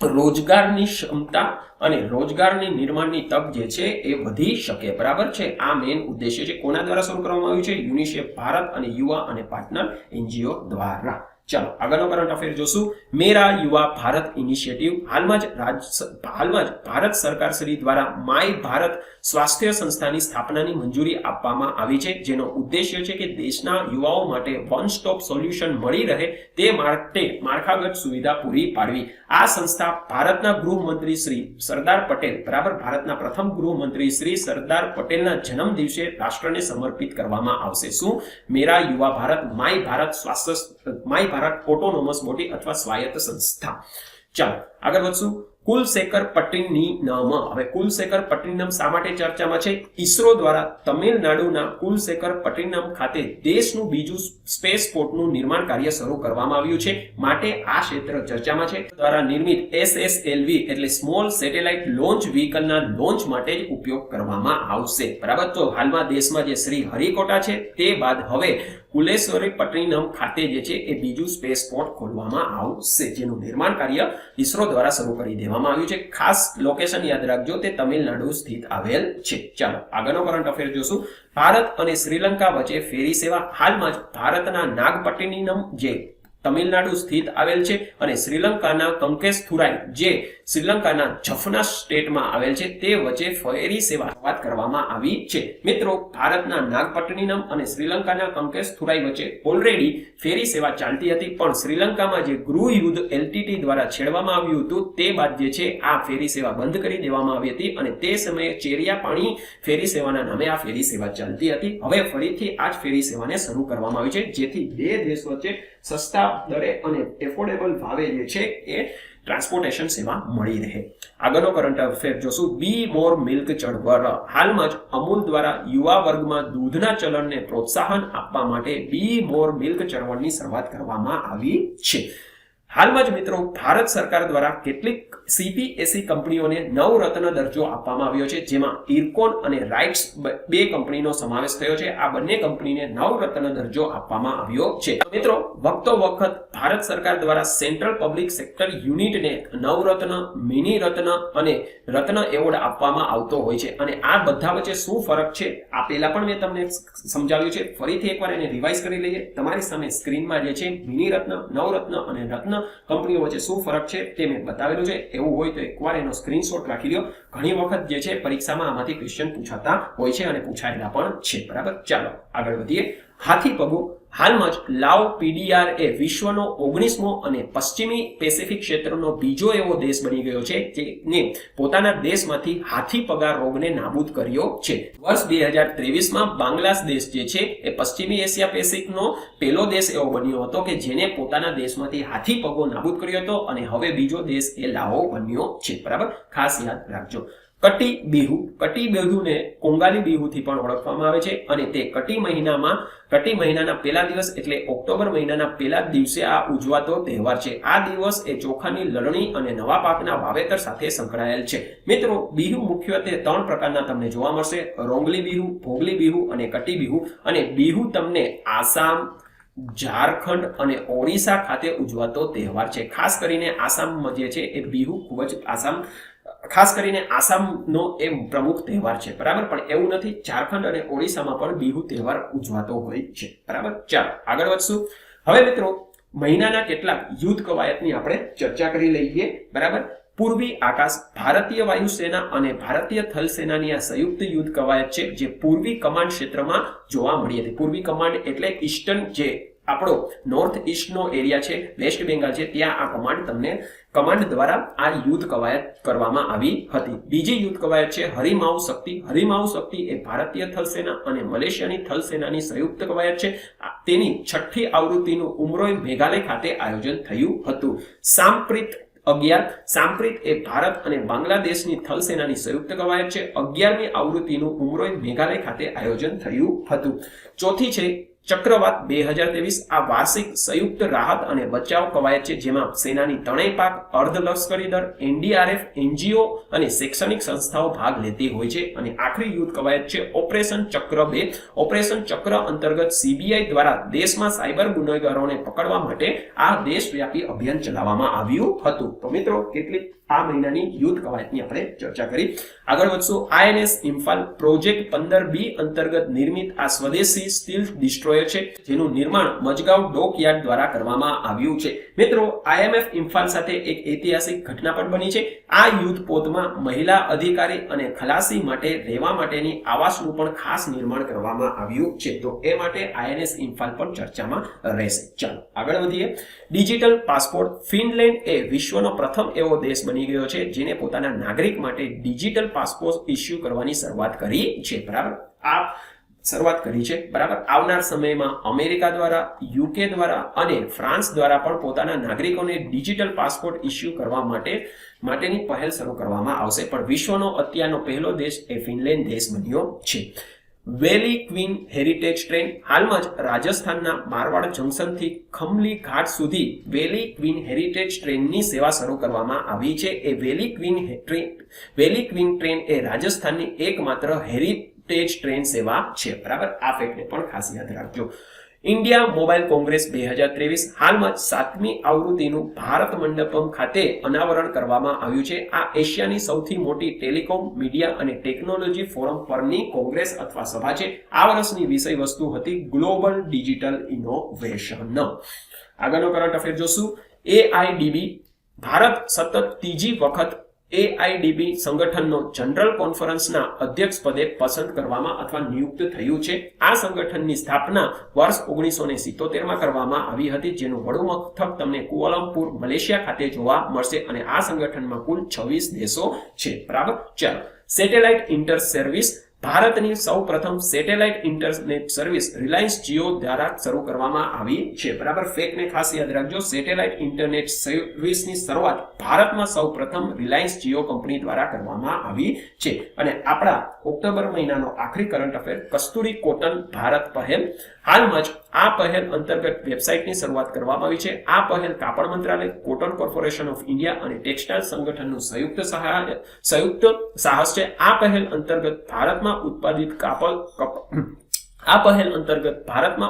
Speaker 1: રોજગારની ક્ષમતા અને રોજગારની નિર્માણની તક જે છે એ વધી શકે. બરાબર છે, આ મેઇન ઉદ્દેશ્ય છે. કોના દ્વારા શરૂ કરવામાં આવ્યું છે? યુનિસેફ ભારત અને યુવા અને પાર્ટનર NGO દ્વારા. ચાલો આગળનો કરંટ અફેર જોશું. મેરા યુવા ભારત ઇનિશિયેટિવ. હાલમાં જ ભારત સરકાર શ્રી દ્વારા માય ભારત સ્વાસ્થ્ય સંસ્થાની સ્થાપનાની મંજૂરી આપવામાં આવી છે, જેનો ઉદ્દેશ્ય છે કે દેશના યુવાઓ માટે વન સ્ટોપ સોલ્યુશન મળી રહે તે માટે માળખાગત સુવિધા પૂરી પાડવી. આ સંસ્થા ભારતના ગૃહમંત્રી શ્રી સરદાર પટેલ, બરાબર, ભારતના પ્રથમ ગૃહમંત્રી શ્રી સરદાર પટેલના જન્મ દિવસે રાષ્ટ્રને સમર્પિત કરવામાં આવશે. શું? મેરા યુવા Bharat my Bharat autonomous body અથવા સ્વાયત્ત સંસ્થા. ચાલો આગળ વધશું. કુલશેખર પટ્ટણીનમ. હવે કુલશેખર પટ્ટણીનમ શા માટે ચર્ચામાં છે? ઈસરો દ્વારા તમિલનાડુના કુલશેખર પટ્ટણીનમ ખાતે દેશનું બીજું સ્પેસ પોર્ટનું નિર્માણ કાર્ય શરૂ કરવામાં આવ્યું છે, માટે આ ક્ષેત્ર ચર્ચામાં છે. દ્વારા નિર્મિત SSLV એટલે સ્મોલ સેટેલાઇટ લોન્ચ વ્હીકલના લોન્ચ માટે જ ઉપયોગ કરવામાં આવશે. બરાબર. તો હાલમાં દેશમાં જે શ્રી હરિકોટા છે તે બાદ હવે કુલેશ્વરી પટ્ટણીનમ ખાતે જે છે એ બીજું સ્પેસ પોર્ટ ખોલવામાં આવશે, જેનું નિર્માણ કાર્ય ઈસરો દ્વારા શરૂ કરી દેવામાં આવ્યું છે. ખાસ લોકેશન યાદ રાખજો, તે તમિલનાડુ સ્થિત આવેલ છે. ચાલો આગળનો કરંટ અફેર જોશું. ભારત અને શ્રીલંકા વચ્ચે ફેરી સેવા. હાલમાં જ ભારતના નાગપટ્ટિનમ જે તમિલનાડુ સ્થિત આવેલ છે અને શ્રીલંકાના કંકેસથુરાઈ જે શ્રીલંકાના જફના સ્ટેટમાં આવેલ છે તે વચ્ચે ફેરી સેવા શરૂઆત કરવામાં આવી છે. મિત્રો, ભારતના નાગપટ્ટિનમ અને શ્રીલંકાના કંકેસથુરાઈ વચ્ચે ઓલરેડી ફેરી સેવા ચાલતી હતી, પણ શ્રીલંકામાં જે ગૃહ યુદ્ધ LTT દ્વારા છેડવામાં આવ્યું હતું તે બાદ જે છે આ ફેરી સેવા બંધ કરી દેવામાં આવી હતી અને તે સમયે ચેરિયા પાણી ફેરી સેવાના નામે આ ફેરી સેવા ચાલતી હતી. હવે ફરીથી આ જ ફેરી સેવાને શરૂ કરવામાં આવી છે, જેથી બે દેશ વચ્ચે સસ્તા દરે અને એફોર્ડેબલ ભાવે જે છે એ ટ્રાન્સપોર્ટેશન સેવા મળી રહે. આગળનો કરંટ અફેર જોશું. બી મોર મિલ્ક ચળવળ. હાલમાં જ અમૂલ દ્વારા યુવા વર્ગમાં દૂધના ચલણને પ્રોત્સાહન આપવા માટે બી મોર મિલ્ક ચળવળની શરૂઆત કરવામાં આવી છે. હાલમાં જ મિત્રો ભારત સરકાર દ્વારા કેટલીક CPSE કંપનીઓને નવરત્ન દરજ્જો આપવામાં આવ્યો છે, જેમાં ઇરકોન અને રાઇટ્સ બે કંપનીનો સમાવેશ થયો છે. આ બંને કંપનીને નવરત્ન દરજ્જો આપવામાં આવ્યો છે. મિત્રો, વખતો વખત ભારત સરકાર દ્વારા સેન્ટ્રલ પબ્લિક સેક્ટર યુનિટને નવરત્ન, મિની રત્ન અને રત્ન એવોર્ડ આપવામાં આવતો હોય છે, અને આ બધા વચ્ચે શું ફરક છે આ પહેલા પણ મેં તમને સમજાવ્યું છે. ફરીથી એકવાર એને રિવાઇઝ કરી લઈએ. તમારી સામે સ્ક્રીનમાં જે છે મિની રત્ન, નવરત્ન અને રત્ન કંપનીઓ વચ્ચે શું ફરક છે તે મેં બતાવેલું છે. એવું હોય તો એકવાર એનો સ્ક્રીનશોટ રાખી લ્યો. ઘણી વખત જે છે પરીક્ષામાં આમાંથી ક્વેશ્ચન પૂછાતા હોય છે અને પૂછાયેલા પણ છે. બરાબર. ચાલો આગળ વધીએ. હાથી પગો. હાલમાં જ લાઓ PDR એ વિશ્વનો 19મો અને પશ્ચિમી પેસિફિક ક્ષેત્રનો બીજો એવો દેશ બની ગયો છે જેને પોતાના દેશમાંથી હાથી પગા રોગને નાબૂદ કર્યો છે. વર્ષ 2023માં બાંગ્લાદેશ જે છે એ પશ્ચિમી એશિયા પેસિફિકનો પહેલો દેશ એવો બન્યો હતો કે જેને પોતાના દેશમાંથી હાથી પગો નાબૂદ કર્યો હતો, અને હવે બીજો દેશ એ લાઓ બન્યો છે. બરાબર. ખાસ યાદ રાખજો. કટી બિહુ. કટી બિહુને કોંગાલી બિહુથી પણ ઓળખવામાં આવે છે, અને તે કટી મહિનાના પહેલા દિવસ એટલે ઓક્ટોબર મહિનાના પહેલા દિવસે આ ઉજવાતો તહેવાર છે. આ દિવસ એ ચોખાની લણણી અને નવા પાકના વાવેતર સાથે સંકળાયેલ છે. મિત્રો, બિહુ મુખ્યત્વે 3 પ્રકારના તમને જોવા મળશે: રોંગલી બિહુ, ભોગલી બિહુ અને કટી બિહુ. અને બિહુ તમને આસામ, ઝારખંડ અને ઓડિશા ખાતે ઉજવાતો તહેવાર છે. ખાસ કરીને આસામમાં જે છે એ બિહુ ખૂબ જ ખાસ કરીને આસામનો એ પ્રમુખ તહેવાર છે. બરાબર. પણ એવું નથી, ઝારખંડ અને ઓડિશામાં પણ બિહુ તહેવાર ઉજવાતો હોય છે. બરાબર. ચાલો આગળ વધશું. હવે મિત્રો, મહિનાના કેટલાક યુદ્ધ કવાયતની આપણે ચર્ચા કરી લઈએ. બરાબર. પૂર્વી આકાશ. ભારતીય વાયુસેના અને ભારતીય થલ સેનાની આ સંયુક્ત યુદ્ધ કવાયત છે, જે પૂર્વી કમાન્ડ ક્ષેત્રમાં જોવા મળી હતી. પૂર્વી કમાન્ડ એટલે ઈસ્ટર્ન, જે આપણો નોર્થ ઈસ્ટનો એરિયા છે, વેસ્ટ બેંગાલ છે, ત્યાં આ કમાન્ડ દ્વારા આ યુદ્ધ કવાયત કરવામાં આવી હતી. બીજી યુદ્ધ કવાયત છે હરિમાઉ શક્તિ. હરિમાઉ શક્તિ એ ભારતીય થલસેના અને મલેશિયાની થલસેનાની સંયુક્ત કવાયત છે. તેની 6ઠ્ઠી આવૃત્તિનું ઉમરોઈ મેઘાલય ખાતે આયોજન થયું હતું. સાંપ્રિત 11. સાંપ્રિત એ ભારત અને બાંગ્લાદેશની થલસેનાની સંયુક્ત કવાયત છે. 11મી આવૃત્તિનું ઉમરોઈ મેઘાલય ખાતે આયોજન થયું હતું. ચોથી છે ચક્રવાત 2023. આ વાર્ષિક સંયુક્ત રાહત અને બચાવ કવાયત છે, જેમાં સેનાની ત્રણેય પાક, અર્ધલશ્કરી દળ, NDRF, NGO અને શૈક્ષણિક સંસ્થાઓ ભાગ લેતી હોય છે. અને આખરી યુદ્ધ કવાયત છે ઓપરેશન ચક્ર 2. ઓપરેશન ચક્ર અંતર્ગત CBI દ્વારા દેશમાં સાયબર ગુનેગારોને પકડવા માટે આ દેશવ્યાપી અભિયાન ચલાવવામાં આવ્યું હતું. તો મિત્રો, કેટલીક આ મહિનાની યુદ્ધ કવાયતની આપણે ચર્ચા કરી. આગળ વધશું. INS ઇમ્ફાલ પ્રોજેક્ટ 15B અંતર્ગત નિર્મિત આ સ્વદેશી સ્ટીલ ડિસ્ટ્રોયર છે, જેનું નિર્માણ મજગાંવ ડોકયાર્ડ દ્વારા કરવામાં આવ્યું છે. મિત્રો, IMF ઇમ્ફાલ સાથે એક ઐતિહાસિક ઘટના પણ બની છે. આ યુદ્ધ પોતમાં મહિલા અધિકારી અને ખલાસી માટે રહેવા માટેની આવાસનું પણ ખાસ નિર્માણ કરવામાં આવ્યું છે. તો એ માટે INS ઇમ્ફાલ પણ ચર્ચામાં રહેશે. ચાલો આગળ વધીએ. Digital passport. ફિનલેન્ડ એ વિશ્વનો પ્રથમ એવો દેશ બની ગયો છે જેને પોતાના નાગરિક માટે ડિજિટલ પાસપોર્ટ ઇસ્યુ કરવાની શરૂઆત કરી છે. બરાબર. આ શરૂઆત કરી છે, બરાબર. આવનાર સમયમાં અમેરિકા દ્વારા, યુકે દ્વારા અને ફ્રાન્સ દ્વારા પણ પોતાના નાગરિકોને ડિજિટલ પાસપોર્ટ ઇસ્યુ કરવા માટેની પહેલ શરૂ કરવામાં આવશે. પણ વિશ્વનો અત્યારનો પહેલો દેશ એ ફિનલેન્ડ દેશ બન્યો છે. વેલી ક્વીન હેરિટેજ ટ્રેન હાલમાં જ રાજસ્થાનના મારવાડ જંકશનથી ખમલી ઘાટ સુધી વેલી ક્વીન હેરિટેજ ટ્રેનની સેવા શરૂ કરવામાં આવી છે. એ વેલી ક્વીન ટ્રેન એ રાજસ્થાનની એકમાત્ર હેરિટેજ ટ્રેન સેવા છે, બરાબર. આ ફેક્ટને પણ ખાસ યાદ રાખજો. ઇન્ડિયા મોબાઈલ કોંગ્રેસ 2023 હાલમાં 7મી આવૃત્તિનું ભારત મંડપમ ખાતે અનાવરણ કરવામાં આવ્યું છે. આ એશિયાની સૌથી મોટી ટેલિકોમ, મીડિયા અને ટેકનોલોજી ફોરમ પરની કોંગ્રેસ અથવા સભા છે. આ વર્ષની વિષય વસ્તુ હતી ગ્લોબલ ડિજિટલ ઇનોવેશન. આગળનો કરંટ અફેર જોશું. એઆઈડીબી ભારત સતત ત્રીજી વખત એઆઈડીબી સંગઠનનો જનરલ કોન્ફરન્સના અધ્યક્ષ પદે પસંદ કરવામાં અથવા નિયુક્ત થયું છે. આ સંગઠનની સ્થાપના વર્ષ 1977માં કરવામાં આવી હતી, જેનું વડું મથક તમને કુઆલાલંપુર મલેશિયા ખાતે જોવા મળશે અને આ સંગઠનમાં કુલ 26 દેશો છે, બરાબર. ચાલો, સેટેલાઇટ ઇન્ટર સર્વિસ ભારતની સૌપ્રથમ satellite internet service Reliance Jio દ્વારા શરૂ કરવામાં આવી છે, બરાબર. ફેકને ખાસ યાદ રાખજો. સેટેલાઇટ ઇન્ટરનેટ સર્વિસની શરૂઆત ભારતમાં સૌપ્રથમ રિલાયન્સ જીઓ કંપની દ્વારા કરવામાં આવી છે. અને આપણા ઓક્ટોબર મહિનાનો આખરી કરંટ અફેર કસ્તુરી કોટન ભારત પહેલ. હાલમાં જ આ પહેલ અંતર્ગત વેબસાઇટની શરૂઆત કરવામાં આવી છે. આ પહેલ કાપડ મંત્રાલય, કોટન કોર્પોરેશન ઓફ ઇન્ડિયા અને ટેક્સટાઇલ સંગઠનનું સંયુક્ત સાહસ છે. આ પહેલ અંતર્ગત ભારતમાં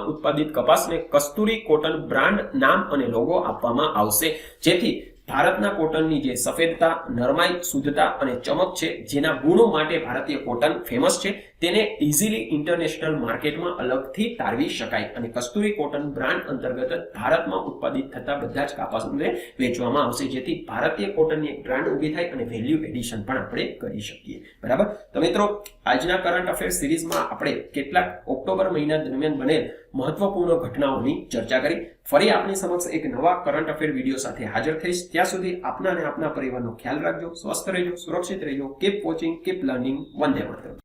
Speaker 1: ઉત્પાદિત કપાસને કસ્તુરી કોટન બ્રાન્ડ નામ અને લોગો આપવામાં આવશે, જેથી ભારતના કોટનની જે સફેદતા, નરમાઈ, શુદ્ધતા અને ચમક છે, જેના ગુણો માટે ભારતીય કોટન ફેમસ છે, તેને ઇઝીલી ઇન્ટરનેશનલ માર્કેટમાં અલગથી તારવી શકાય. અને કસ્તુરી કોટન બ્રાન્ડ અંતર્ગત ભારતમાં ઉત્પાદિત થતા બધા જ કપાસને વેચવામાં આવશે, જેથી ભારતીય કોટનની એક બ્રાન્ડ ઊભી થાય અને વેલ્યુ એડિશન પણ આપણે કરી શકીએ, બરાબર. તો મિત્રો, આજના કરંટ અફેર સિરીઝમાં આપણે કેટલાક ઓક્ટોબર મહિના દરમિયાન બનેલ મહત્વપૂર્ણ ઘટનાઓની ચર્ચા કરી. ફરી આપની સમક્ષ એક નવા કરંટ અફેર વિડીયો સાથે હાજર થઈશ. ત્યાં સુધી આપના અને આપના પરિવારનો ખ્યાલ રાખજો, સ્વસ્થ રહેજો, સુરક્ષિત રહેજો. Keep watching, keep learning. વંદે માતરમ.